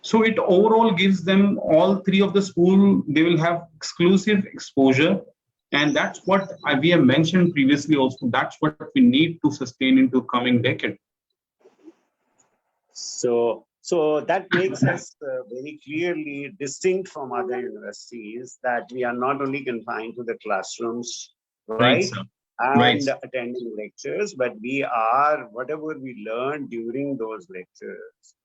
So it overall gives them, all three of the school, they will have exclusive exposure. And that's what we have mentioned previously also, that's what we need to sustain into coming decade. So that makes us very clearly distinct from other universities, that we are not only confined to the classrooms, right, and attending lectures, but we are, whatever we learn during those lectures,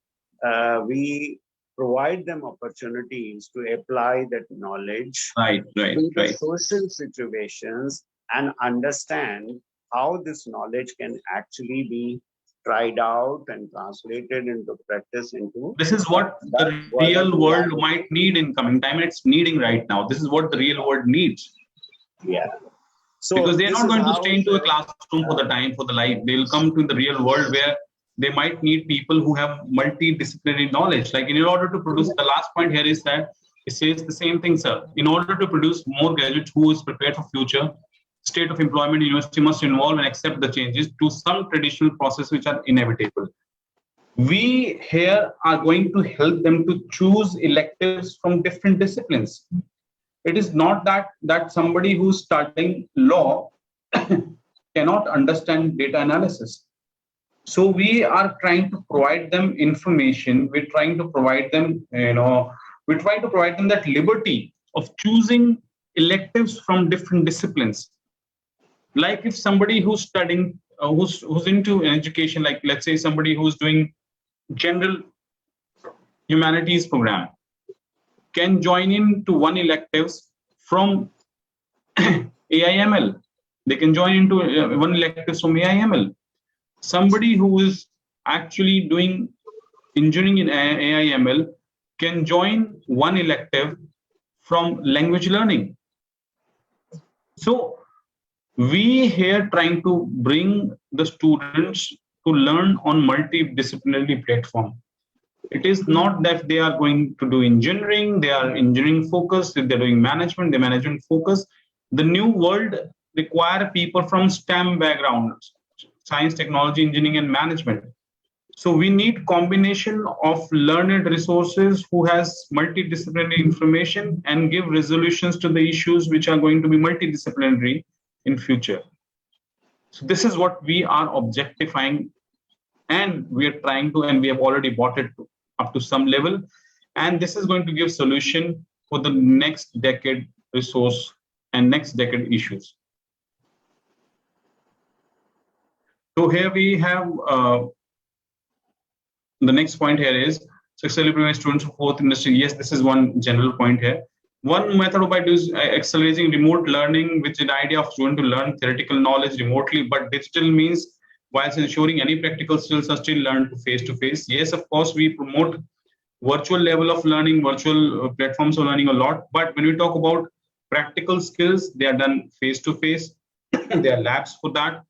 we provide them opportunities to apply that knowledge into social situations and understand how this knowledge can actually be tried out and translated into practice. Into this is what the real world might need in coming time. It's needing right now. This is what the real world needs. Yeah. So because they're not going to stay into a classroom for the time, for the life. They'll come to the real world where they might need people who have multidisciplinary knowledge. Like, in order to produce, the last point here is that it says the same thing, sir. In order to produce more graduates who is prepared for future state of employment, university must involve and accept the changes to some traditional process which are inevitable. We here are going to help them to choose electives from different disciplines. It is not that somebody who's studying law cannot understand data analysis. So we are trying to provide them information. We're trying to provide them, we're trying to provide them that liberty of choosing electives from different disciplines. Like, if somebody who's studying, who's into education, like let's say somebody who's doing general humanities program, can join into one electives from AIML. They can join into one electives from AIML. Somebody who is actually doing engineering in AIML can join one elective from language learning. So we here trying to bring the students to learn on multidisciplinary platform. It is not that they are going to do engineering, they are engineering focused. If they're doing management, they're management focused. The new world require people from STEM backgrounds, science, technology, engineering, and management. So we need combination of learned resources who has multidisciplinary information and give resolutions to the issues which are going to be multidisciplinary in future. So this is what we are objectifying, and we are trying to, and we have already brought it up to some level, and this is going to give solution for the next decade resource and next decade issues. So here we have the next point here is successfully prepare students for fourth industry. Yes, this is one general point here. One method of is accelerating remote learning, which is the idea of student to learn theoretical knowledge remotely, but digital means whilst ensuring any practical skills are still learned face to face. Yes, of course, we promote virtual level of learning, virtual platforms of learning a lot, but when we talk about practical skills, they are done face to face. There are labs for that.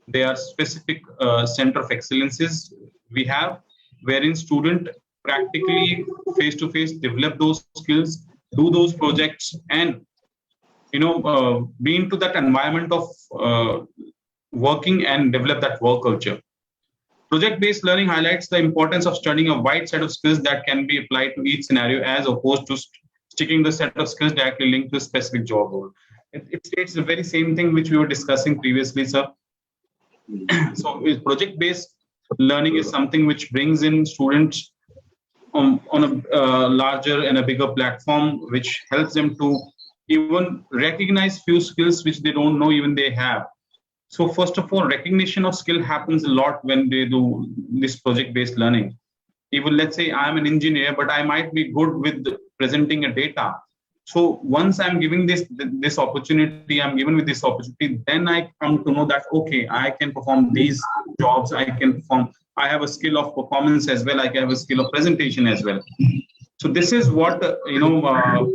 There are specific center of excellences we have, wherein student practically face to face develop those skills, do those projects, and be into that environment of working and develop that work culture. Project-based learning highlights the importance of studying a wide set of skills that can be applied to each scenario, as opposed to sticking the set of skills directly linked to a specific job role. It states the very same thing which we were discussing previously, sir. So project-based learning is something which brings in students on a larger and a bigger platform, which helps them to even recognize few skills which they don't know even they have. So first of all, recognition of skill happens a lot when they do this project-based learning. Even let's say I'm an engineer, but I might be good with presenting a data. So once I'm giving this opportunity, I'm given with this opportunity, then I come to know that okay, I can perform these jobs. I have a skill of performance as well. I have a skill of presentation as well. So this is what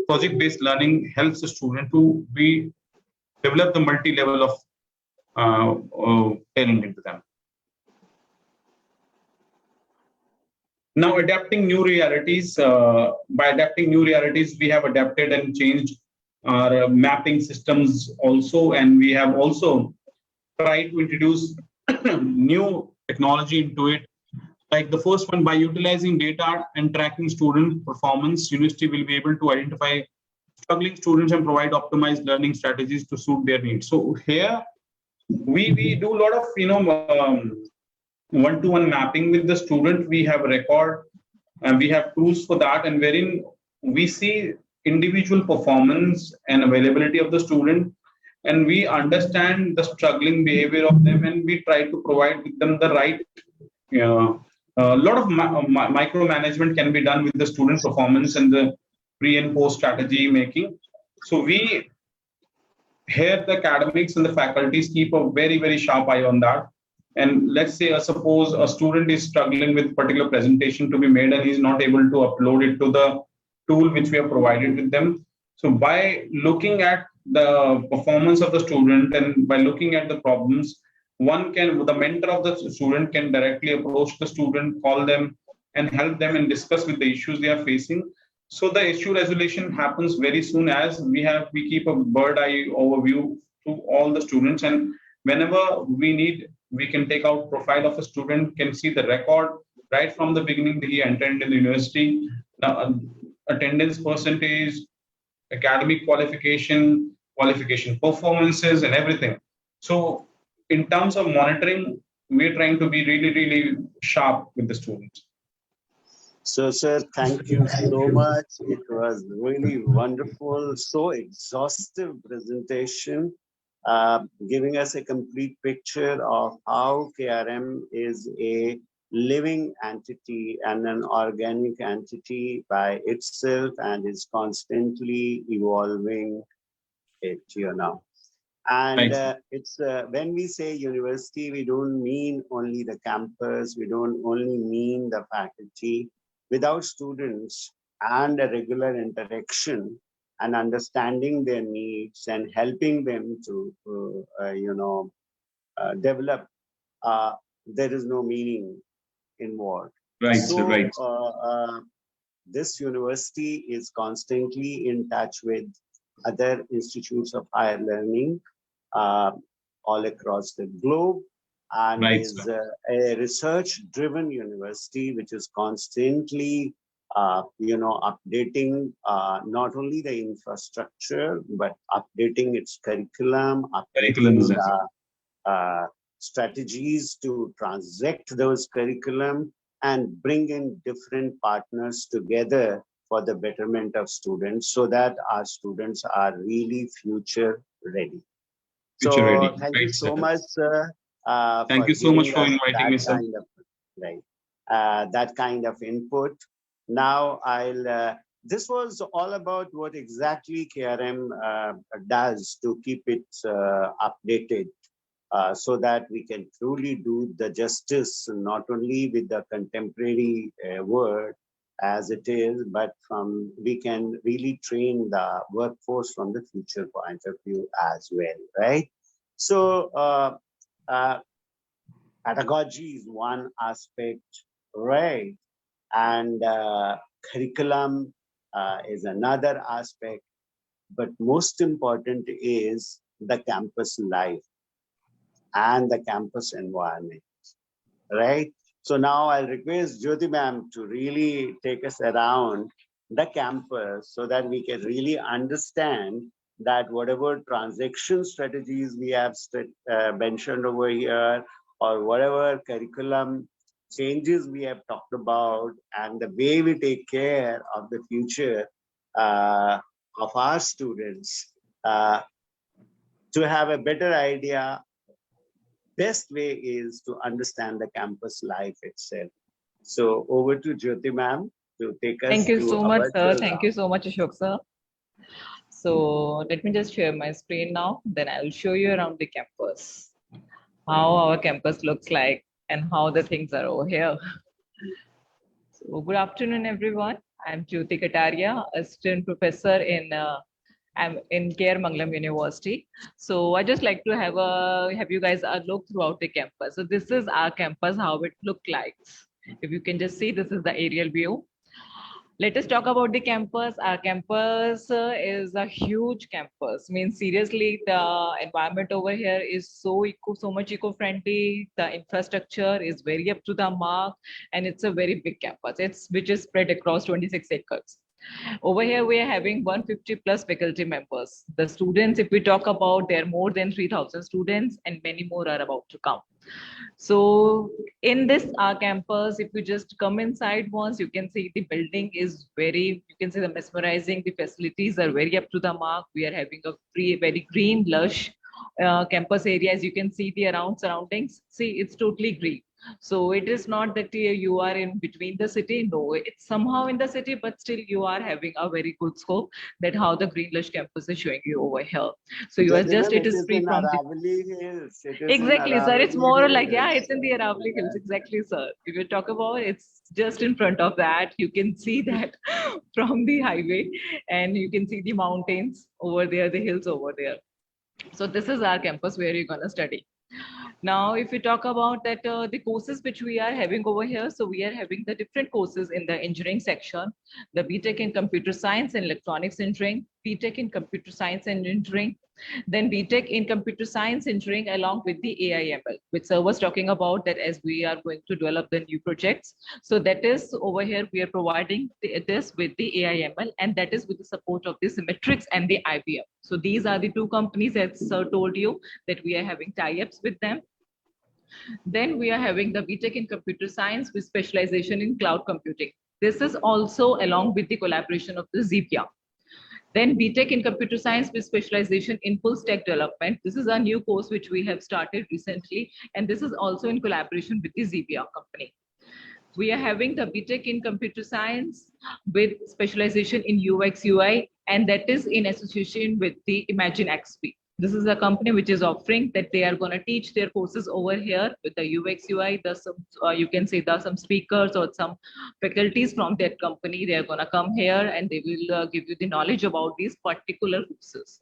project-based learning helps the student to be develop the multi-level of talent into them. Now, adapting new realities. By adapting new realities, we have adapted and changed our mapping systems also, and we have also tried to introduce new technology into it. Like the first one, by utilizing data and tracking student performance, university will be able to identify struggling students and provide optimized learning strategies to suit their needs. So here, we do a lot of one-to-one mapping with the student. We have a record and we have tools for that, and wherein we see individual performance and availability of the student, and we understand the struggling behavior of them, and we try to provide with them the right a lot of micromanagement can be done with the student performance and the pre and post strategy making. So we here the academics and the faculties keep a very sharp eye on that. And let's say suppose a student is struggling with particular presentation to be made and he's not able to upload it to the tool which we have provided with them. So by looking at the performance of the student and by looking at the problems, the mentor of the student can directly approach the student, call them and help them and discuss with the issues they are facing. So the issue resolution happens very soon, as we keep a bird eye overview to all the students, and whenever we need, we can take out profile of a student, can see the record right from the beginning that he entered in the university, attendance percentage, academic qualification performances, and everything. So in terms of monitoring, we're trying to be really sharp with the students. So, sir, thank you so much. It was really wonderful, so exhaustive presentation, giving us a complete picture of how KRM is a living entity and an organic entity by itself and is constantly evolving it, And it's when we say university, we don't mean only the campus, we don't only mean the faculty. Without students and a regular interaction and understanding their needs and helping them to, develop, there is no meaning involved. Right, so, right. This university is constantly in touch with other institutes of higher learning all across the globe, and is a research-driven university which is constantly, updating not only the infrastructure but updating its curriculum, updating the strategies to transact those curriculum and bring in different partners together for the betterment of students, so that our students are really future ready. So thank you so much, sir. Thank you so much for inviting me, sir. That kind of input. Now this was all about what exactly KRM does to keep it updated, so that we can truly do the justice, not only with the contemporary world as it is, but we can really train the workforce from the future point of view as well, right? So pedagogy is one aspect, right? And curriculum is another aspect, but most important is the campus life and the campus environment, right? So now I'll request Jyoti ma'am to really take us around the campus so that we can really understand that whatever transaction strategies we have mentioned over here, or whatever curriculum changes we have talked about and the way we take care of the future of our students, to have a better idea, best way is to understand the campus life itself. So over to Jyoti ma'am to take us Thank you to so a much, sir. virtual Thank you so much, Ashok sir. So let me just share my screen now. Then I will show you around the campus, how our campus looks like and how the things are over here. So good afternoon, everyone. I'm Jyoti Kataria, assistant professor I'm in Mangalam University. So I just like to have you guys a look throughout the campus. So this is our campus, how it looked like. If you can just see, this is the aerial view. Let us talk about the campus. Our campus is a huge campus. Means seriously, the environment over here is so much eco-friendly. The infrastructure is very up to the mark, and it's a very big campus. Which is spread across 26 acres. Over here, we are having 150 plus faculty members. The students, if we talk about, there are more than 3,000 students, and many more are about to come. So in this our campus, if you just come inside once, you can see the building is you can see the mesmerizing, the facilities are very up to the mark. We are having a very green, lush campus area. As you can see the surroundings, see, it's totally green. So it is not that you are in between the city. No, it's somehow in the city, but still you are having a very good scope that how the green lush campus is showing you over here. So you are just, it is free from Aravali Hills. Exactly, sir. It's more like, yeah, Hills. it's in the Aravali Hills. Exactly, sir. If you talk about, it's just in front of that. You can see that from the highway, and you can see the mountains over there, the hills over there. So this is our campus where you're gonna study. Now, if we talk about that, the courses which we are having over here, so we are having the different courses in the engineering section, the BTech in computer science and electronics engineering, BTech in computer science and engineering, then BTech in computer science engineering along with the AI/ML, which sir was talking about that as we are going to develop the new projects. So that is over here, we are providing this with the AI/ML, and that is with the support of the Megatrends and the IBM. So these are the two companies, as sir told you, that we are having tie-ups with them. Then we are having the BTech in computer science with specialization in cloud computing. This is also along with the collaboration of the Zipia. Then BTech in computer science with specialization in full stack development. This is a new course which we have started recently, and this is also in collaboration with the Zipia company. We are having the BTech in computer science with specialization in UX UI, and that is in association with the Imagine XP. This is a company which is offering that they are going to teach their courses over here with the UX UI. You can say there are some speakers or some faculties from that company. They are going to come here and they will give you the knowledge about these particular courses.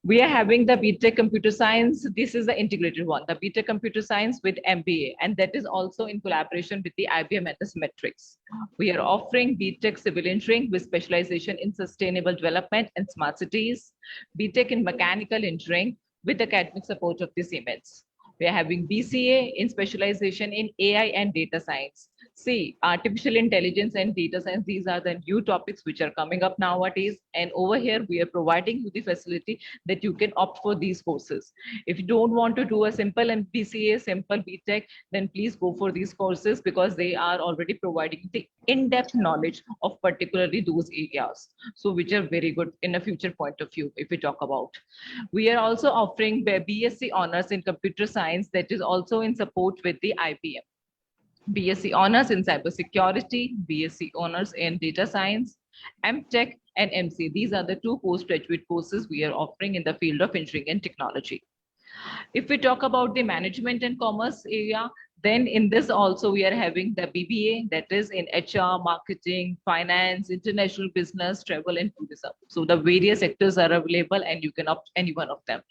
We are having the BTech Computer Science. This is the integrated one, the BTech Computer Science with MBA, and that is also in collaboration with the IBM and the Megatrends. We are offering BTech Civil Engineering with specialization in sustainable development and smart cities, BTech in Mechanical Engineering with academic support of the Siemens. We are having BCA in specialization in AI and data science. See, artificial intelligence and data science, these are the new topics which are coming up nowadays. And over here, we are providing you the facility that you can opt for these courses. If you don't want to do a simple BCA, simple BTech, then please go for these courses because they are already providing the in-depth knowledge of particularly those areas. So which are very good in a future point of view, if we talk about. We are also offering BSc honors in computer science that is also in support with the IBM. BSc honors in cybersecurity, BSc honors in data science, MTech and MC. These are the two postgraduate courses we are offering in the field of engineering and technology. If we talk about the management and commerce area, then in this also we are having the BBA, that is in HR, marketing, finance, international business, travel and tourism. So the various sectors are available and you can opt any one of them.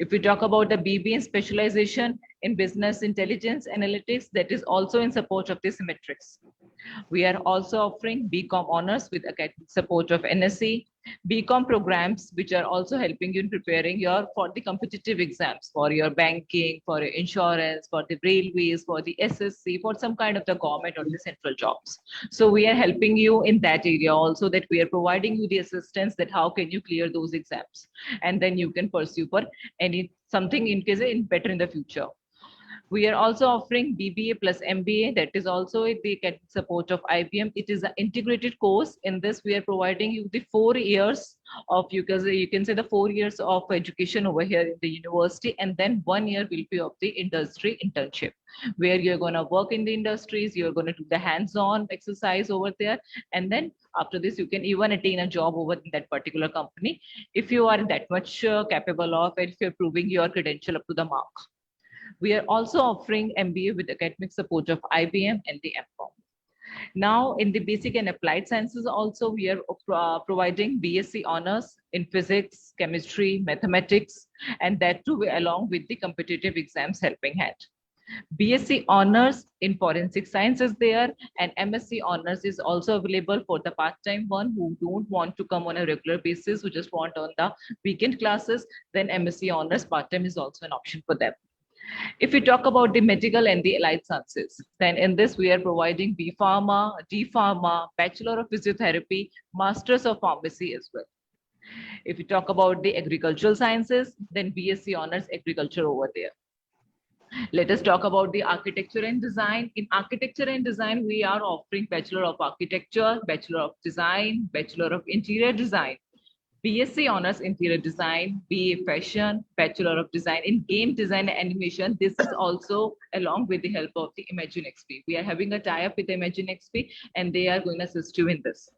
If we talk about the BBA specialization in business intelligence analytics, that is also in support of this metrics. We are also offering BCom honors with academic support of NSE, BCom programs, which are also helping you in preparing for the competitive exams, for your banking, for your insurance, for the railways, for the SSC, for some kind of the government or the central jobs. So we are helping you in that area also, that we are providing you the assistance that how can you clear those exams, and then you can pursue for something in case better in the future. We are also offering BBA plus MBA. That is also with the support of IBM. It is an integrated course. In this, we are providing you the 4 years of, you can say the 4 years of education over here in the university, and then 1 year will be of the industry internship, where you're going to work in the industries, you're going to do the hands-on exercise over there, and then after this, you can even attain a job over in that particular company if you are that much capable of, and if you're proving your credential up to the mark. We are also offering MBA with academic support of IBM and the MCOM. Now, in the basic and applied sciences also, we are providing BSc honors in physics, chemistry, mathematics, and that too along with the competitive exams helping hand. BSc honors in forensic science is there, and MSc honors is also available for the part-time one who don't want to come on a regular basis, who just want on the weekend classes. Then MSc honors part-time is also an option for them. If we talk about the medical and the allied sciences, then in this we are providing B Pharma, D Pharma, Bachelor of Physiotherapy, Masters of Pharmacy as well. If we talk about the agricultural sciences, then BSc honors agriculture over there. Let us talk about the architecture and design. In architecture and design, we are offering Bachelor of Architecture, Bachelor of Design, Bachelor of Interior Design, BSc honors interior design, BA fashion, Bachelor of Design in game design and animation. This is also along with the help of the Imagine XP. We are having a tie-up with Imagine XP, and they are going to assist you in this.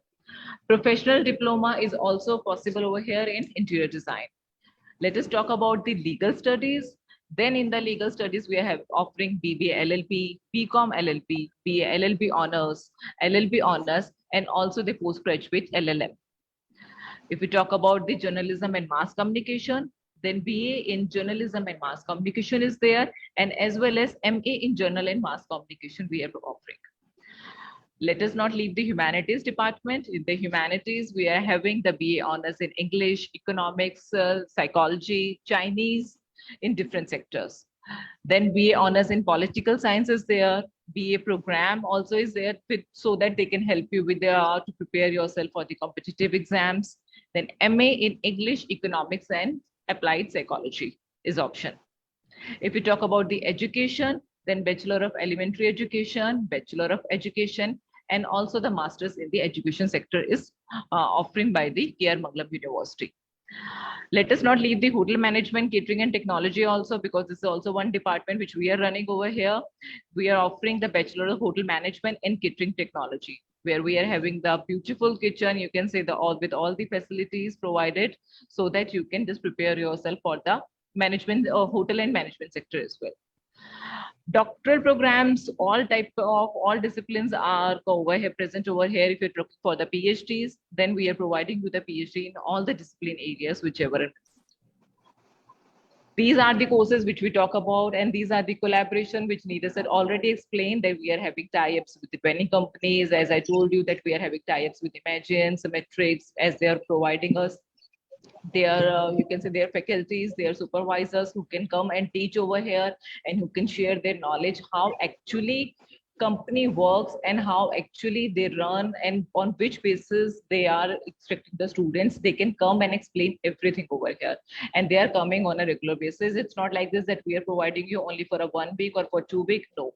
Professional diploma is also possible over here in interior design. Let us talk about the legal studies. Then in the legal studies, we are offering BBA LLB, BCom LLB, BA LLB honors, LLB honors, and also the postgraduate LLM. If we talk about the journalism and mass communication, then BA in journalism and mass communication is there, and as well as MA in journal and mass communication we are offering. Let us not leave the humanities department. In the humanities, we are having the BA honors in English, economics, psychology, Chinese in different sectors. Then BA honors in political science is there. BA program also is there so that they can help you with to prepare yourself for the competitive exams. Then MA in English, economics, and applied psychology is option. If we talk about the education, then Bachelor of Elementary Education, Bachelor of Education, and also the Masters in the Education sector is offering by the KR Mangalam University. Let us not leave the hotel management, catering, and technology also, because this is also one department which we are running over here. We are offering the Bachelor of Hotel Management and Catering Technology, where we are having the beautiful kitchen, you can say with all the facilities provided, so that you can just prepare yourself for the management of hotel and management sector as well. Doctoral programs, all type of all disciplines are present over here. If you're looking for the PhDs, then we are providing you the PhD in all the discipline areas, whichever it is. These are the courses which we talk about, and these are the collaboration which Neeraj had already explained, that we are having tie-ups with the many companies. As I told you that we are having tie-ups with Imagine, Metrics, as they are providing us their, you can say their faculties, their supervisors who can come and teach over here and who can share their knowledge, how actually company works and how actually they run and on which basis they are expecting the students. They can come and explain everything over here, and they are coming on a regular basis. It's not like this that we are providing you only for a 1 week or for 2 weeks. No,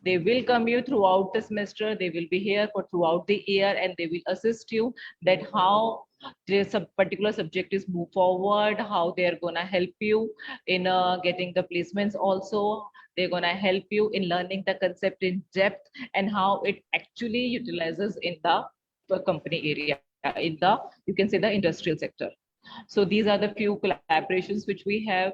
they will come you throughout the semester. They will be here for throughout the year, and they will assist you that how this particular subject is move forward, how they are going to help you in getting the placements also. They're going to help you in learning the concept in depth and how it actually utilizes in the company area, in the, you can say, the industrial sector. So these are the few collaborations which we have.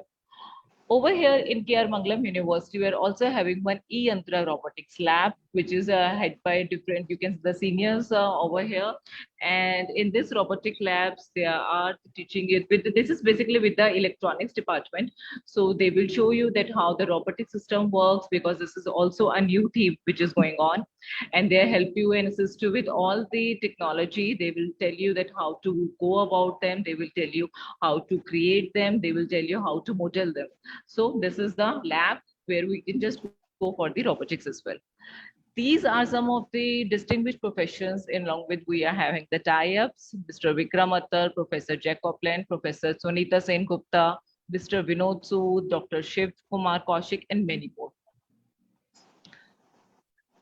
Over here in KR Mangalam University, we are also having one E-Yantra robotics lab, which is head by different, you can see the seniors over here. And in this robotic labs, they are teaching it with, this is basically with the electronics department. So they will show you that how the robotic system works, because this is also a new theme which is going on. And they help you and assist you with all the technology. They will tell you that how to go about them. They will tell you how to create them. They will tell you how to model them. So this is the lab where we can just go for the robotics as well. These are some of the distinguished professions along with we are having the tie-ups. Mr. Vikram Attar, Professor Jack Copeland, Professor Sunita Sen Gupta, Mr. Vinod Sood, Dr. Shiv Kumar Kaushik, and many more.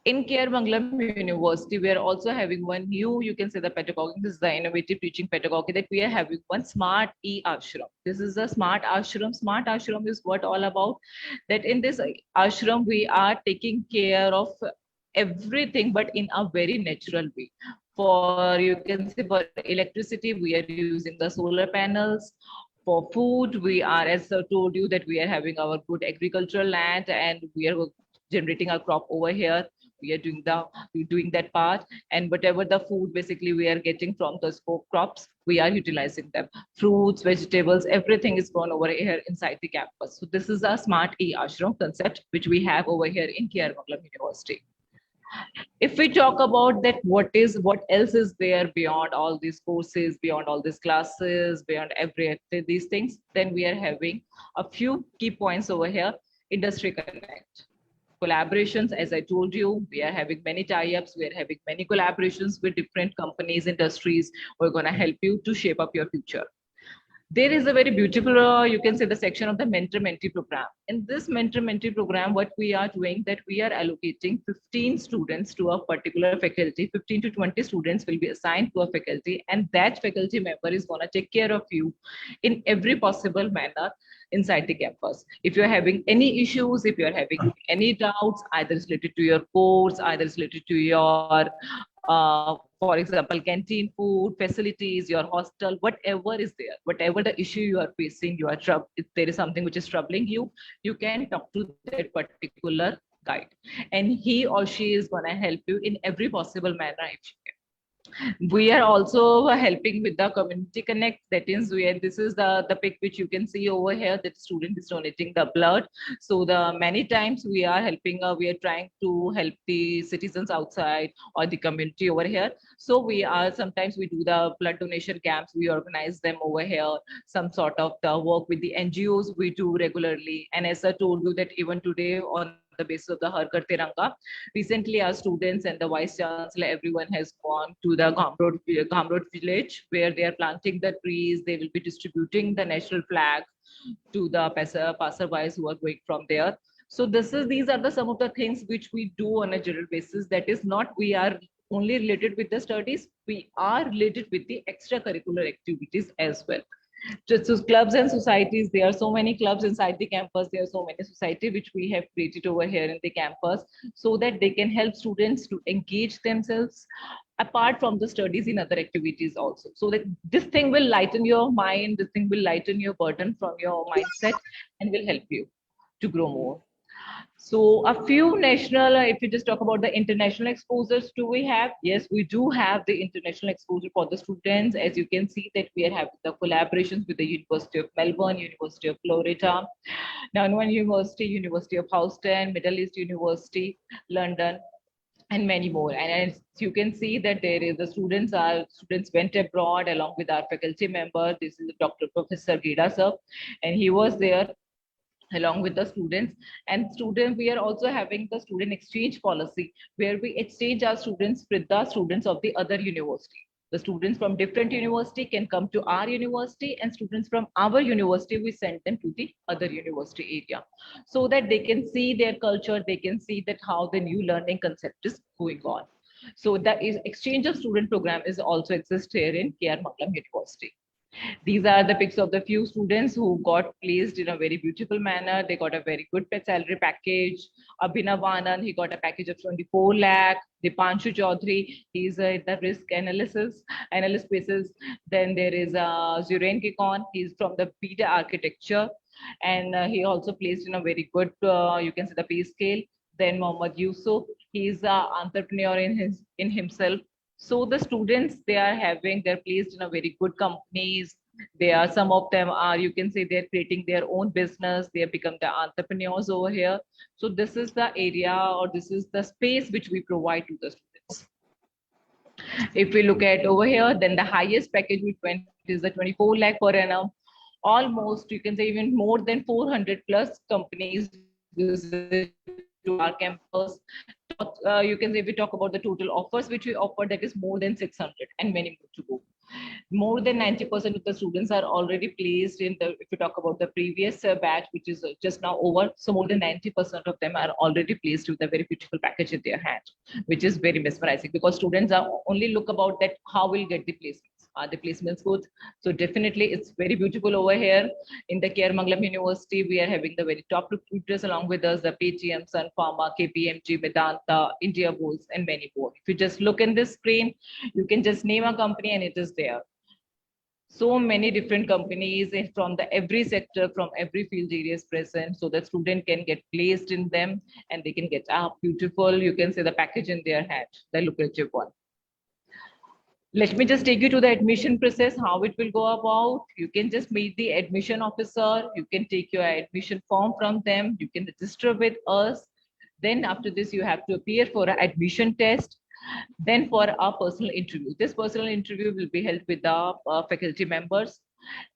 In Mangalam University, we are also having one new, you can say the pedagogy, this is the innovative teaching pedagogy, that we are having one smart e-ashram. This is a smart ashram. Smart ashram is what all about, that in this ashram, we are taking care of everything, but in a very natural way. For, you can say, for electricity, we are using the solar panels. For food, we are, as I told you, that we are having our good agricultural land, and we are generating our crop over here. We are doing that part, and whatever the food basically we are getting from those crops, we are utilizing them. Fruits, vegetables, everything is grown over here inside the campus. So this is a smart e-ashram concept which we have over here in Mangalam University. If we talk about that, what else is there beyond all these courses, beyond all these classes, beyond these things, then we are having a few key points over here. Industry connect, collaborations. As I told you, we are having many tie-ups, we are having many collaborations with different companies, industries. We're going to help you to shape up your future. There is a very beautiful, you can say, the section of the mentor-mentee program. In this mentor-mentee program, what we are doing, that we are allocating 15 students to a particular faculty. 15 to 20 students will be assigned to a faculty, and that faculty member is going to take care of you in every possible manner inside the campus. If you're having any issues, if you're having any doubts, either it's related to your course, either it's related to your for example, canteen food, facilities, your hostel, whatever is there, whatever the issue you are facing, if there is something which is troubling you, you can talk to that particular guide, and he or she is going to help you in every possible manner if she can. We are also helping with the community connect. That is where this is the pic which you can see over here, that student is donating the blood. So the many times we are helping, we are trying to help the citizens outside or the community over here. So we are, sometimes we do the blood donation camps, we organize them over here. Some sort of the work with the NGOs we do regularly. And as I told you, that even today on the basis of the Har Ghar Tiranga, recently our students and the vice chancellor, everyone has gone to the Ghamrod village, where they are planting the trees. They will be distributing the national flag to the passerbys who are going from there. So these are some of the things which we do on a general basis. That is not we are only related with the studies, we are related with the extracurricular activities as well. Just so clubs and societies, there are so many clubs inside the campus, there are so many society which we have created over here in the campus, so that they can help students to engage themselves apart from the studies in other activities also. So that this thing will lighten your mind, this thing will lighten your burden from your mindset, and will help you to grow more. So a few national, if you just talk about the international exposures, do we have? Yes, we do have the international exposure for the students. As you can see that we are having the collaborations with the University of Melbourne, University of Florida, Nanyang University, University of Houston, Middle East University, London, and many more. And as you can see that there is the students went abroad along with our faculty member. This is Dr. Professor Geda sir, and he was there along with the students. And we are also having the student exchange policy, where we exchange our students with the students of the other university. The students from different university can come to our university, and students from our university, we send them to the other university area, so that they can see their culture, they can see that how the new learning concept is going on. So that is exchange of student program is also exist here in Mangalam University. These are the pics of the few students who got placed in a very beautiful manner. They got a very good salary package. Abhinav Anand, he got a package of 24 lakh. Dipanshu Chaudhary, he's in the risk analyst basis. Then there is Zuren Kikon, he's from the Beta Architecture. And he also placed in a very good, you can see the pay scale. Then Mohammad Yusuf, he's an entrepreneur in himself. So the students, they're placed in a very good companies. Some of them are, you can say, they're creating their own business. They have become the entrepreneurs over here. So this is the area, or this is the space which we provide to the students. If we look at over here, then the highest package we went is the 24 lakh per annum. Almost, you can say, even more than 400 plus companies visit to our campus. You can say, if we talk about the total offers which we offer, that is more than 600 and many more to go. More than 90% of the students are already placed in the, if you talk about the previous batch, which is just now over, so more than 90% of them are already placed with a very beautiful package in their hand, which is very mesmerizing, because students are only look about that how we'll get the placements. Are the placements good? So definitely it's very beautiful over here. In the Mangalam University, we are having the very top recruiters along with us, the Paytm, Sun Pharma, KPMG, Vedanta, India Bulls, and many more. If you just look in this screen, you can just name a company and it is there. So many different companies from the every sector, from every field areas present, so that student can get placed in them and they can get beautiful, you can say, the package in their hand, the lucrative one. Let me just take you to the admission process, how it will go about. You can just meet the admission officer, you can take your admission form from them, you can register with us. Then after this, you have to appear for an admission test. Then for our personal interview. This personal interview will be held with the faculty members.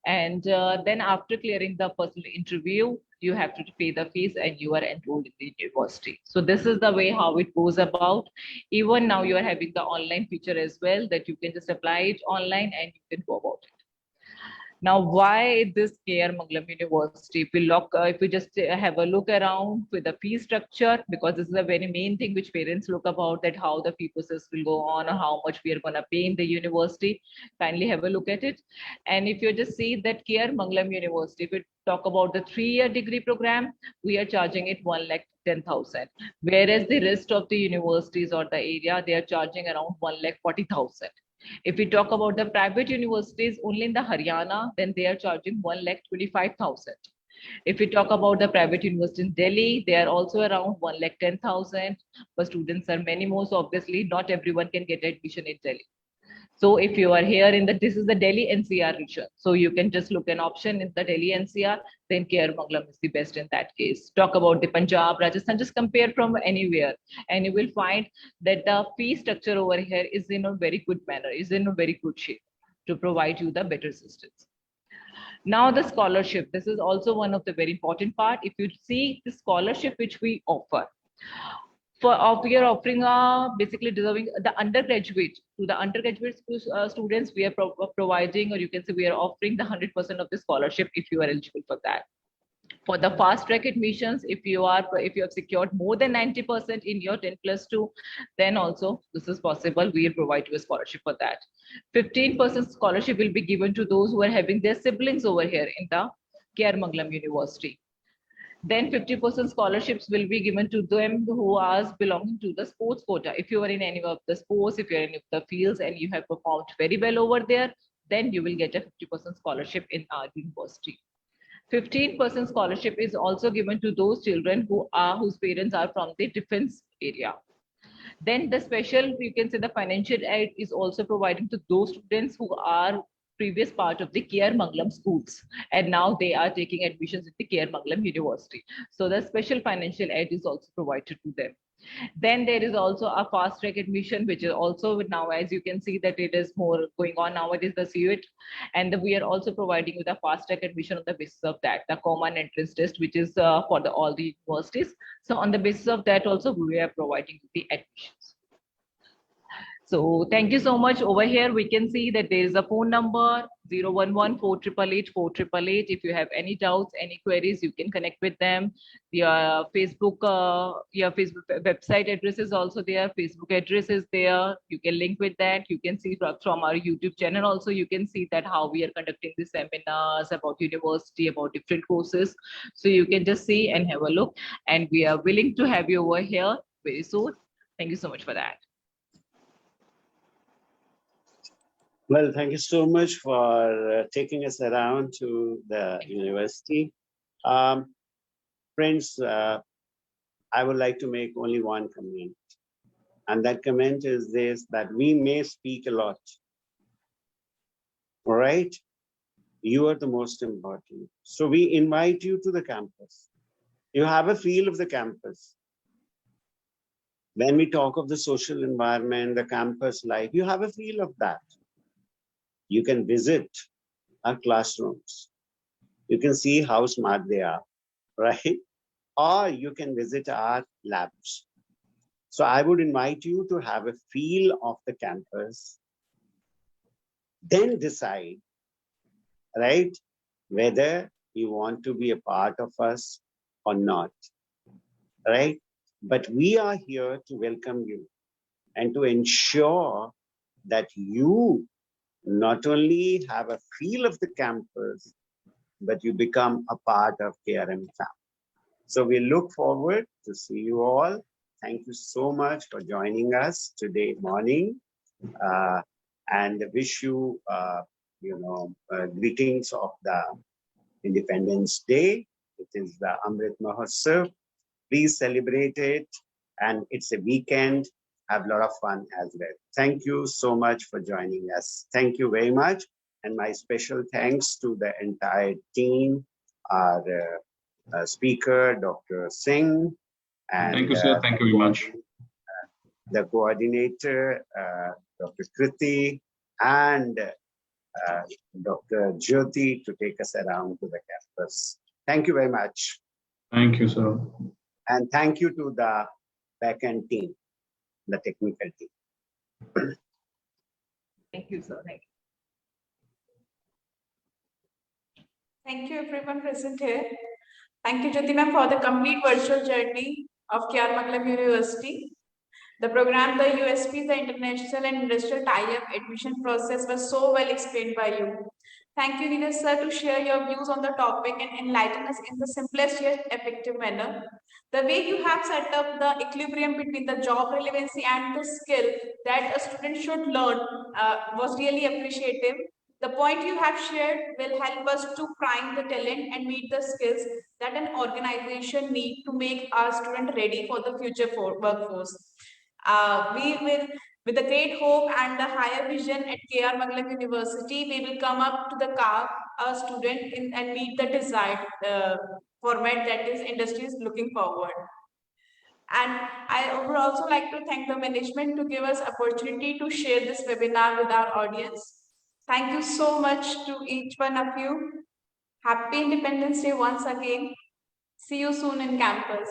And then after clearing the personal interview, you have to pay the fees and you are enrolled in the university. So this is the way how it goes about. Even now you are having the online feature as well, that you can just apply it online and you can go about it. Now, why this Mangalam University? If we just have a look around with the fee structure, because this is a very main thing which parents look about, that how the fee process will go on, or how much we are going to pay in the university. Kindly have a look at it. And if you just see that Mangalam University, if we talk about the 3-year degree program, we are charging it 1,10,000. Whereas the rest of the universities or the area, they are charging around 1,40,000. If we talk about the private universities only in the Haryana, then they are charging 1,25,000. If we talk about the private university in Delhi, they are also around 1,10,000. But students are many more, so obviously not everyone can get admission in Delhi. So if you are here in this is the Delhi NCR region. So you can just look an option in the Delhi NCR, then Mangalam is the best in that case. Talk about the Punjab, Rajasthan, just compare from anywhere. And you will find that the fee structure over here is in a very good manner, is in a very good shape to provide you the better assistance. Now the scholarship, this is also one of the very important part. If you see the scholarship which we offer, we are offering basically deserving the undergraduate to the undergraduate students, we are providing, or you can say we are offering the 100% of the scholarship if you are eligible for that. For the fast track admissions, if you have secured more than 90% in your 10+2, then also this is possible. We will provide you a scholarship for that. 15% scholarship will be given to those who are having their siblings over here in the Mangalam University. Then 50% scholarships will be given to them who are belonging to the sports quota. If you are in any of the sports, if you're in any of the fields and you have performed very well over there, then you will get a 50% scholarship in our university. 15% scholarship is also given to those children whose parents are from the defense area. Then the special, you can say, the financial aid is also providing to those students who are previous part of the Mangalam schools, and now they are taking admissions at the Mangalam University. So the special financial aid is also provided to them. Then there is also a fast track admission, which is also now, as you can see, that it is more going on nowadays, the CUET, and we are also providing with a fast track admission on the basis of that, the common entrance test, which is for all the universities. So on the basis of that also, we are providing the admissions. So thank you so much. Over here, we can see that there is a phone number 011-4888-4888. If you have any doubts, any queries, you can connect with them. Your Facebook website address is also there. Facebook address is there. You can link with that. You can see from our YouTube channel also, you can see that how we are conducting the seminars about university, about different courses. So you can just see and have a look. And we are willing to have you over here very soon. Thank you so much for that. Well, thank you so much for taking us around to the university. Friends, I would like to make only one comment. And that comment is this, that we may speak a lot. All right? You are the most important. So we invite you to the campus. You have a feel of the campus. When we talk of the social environment, the campus life, you have a feel of that. You can visit our classrooms. You can see how smart they are, right? Or you can visit our labs. So I would invite you to have a feel of the campus. then decide, right, whether you want to be a part of us or not, right? But we are here to welcome you and to ensure that you not only have a feel of the campus, but you become a part of KRM family. So we look forward to see you all. Thank you so much for joining us today morning, and wish you, greetings of the Independence Day. It is the Amrit Mahotsav. Please celebrate it, and it's a weekend. Have a lot of fun as well. Thank you so much for joining us. Thank you very much, and my special thanks to the entire team, our speaker, Dr. Singh, and Thank you, sir. Thank you very much. The coordinator, Dr. Kriti, and Dr. Jyoti to take us around to the campus. Thank you very much. Thank you, sir. And thank you to the backend team, the technical team. Thank you, sir. Thank you. Thank you everyone present here. Thank you, Jyoti ma'am, for the complete virtual journey of Mangalam University. The program, the USP, the international and industrial tie-up admission process was so well explained by you. Thank you, Neeraj sir, to share your views on the topic and enlighten us in the simplest yet effective manner. The way you have set up the equilibrium between the job relevancy and the skill that a student should learn was really appreciative. The point you have shared will help us to prime the talent and meet the skills that an organization need to make our student ready for the future workforce. We will, with a great hope and a higher vision at Mangalam University, we will come up to the car, a student and meet the desired format that is industry is looking forward. And I would also like to thank the management to give us opportunity to share this webinar with our audience. Thank you so much to each one of you. Happy Independence Day once again. See you soon in campus.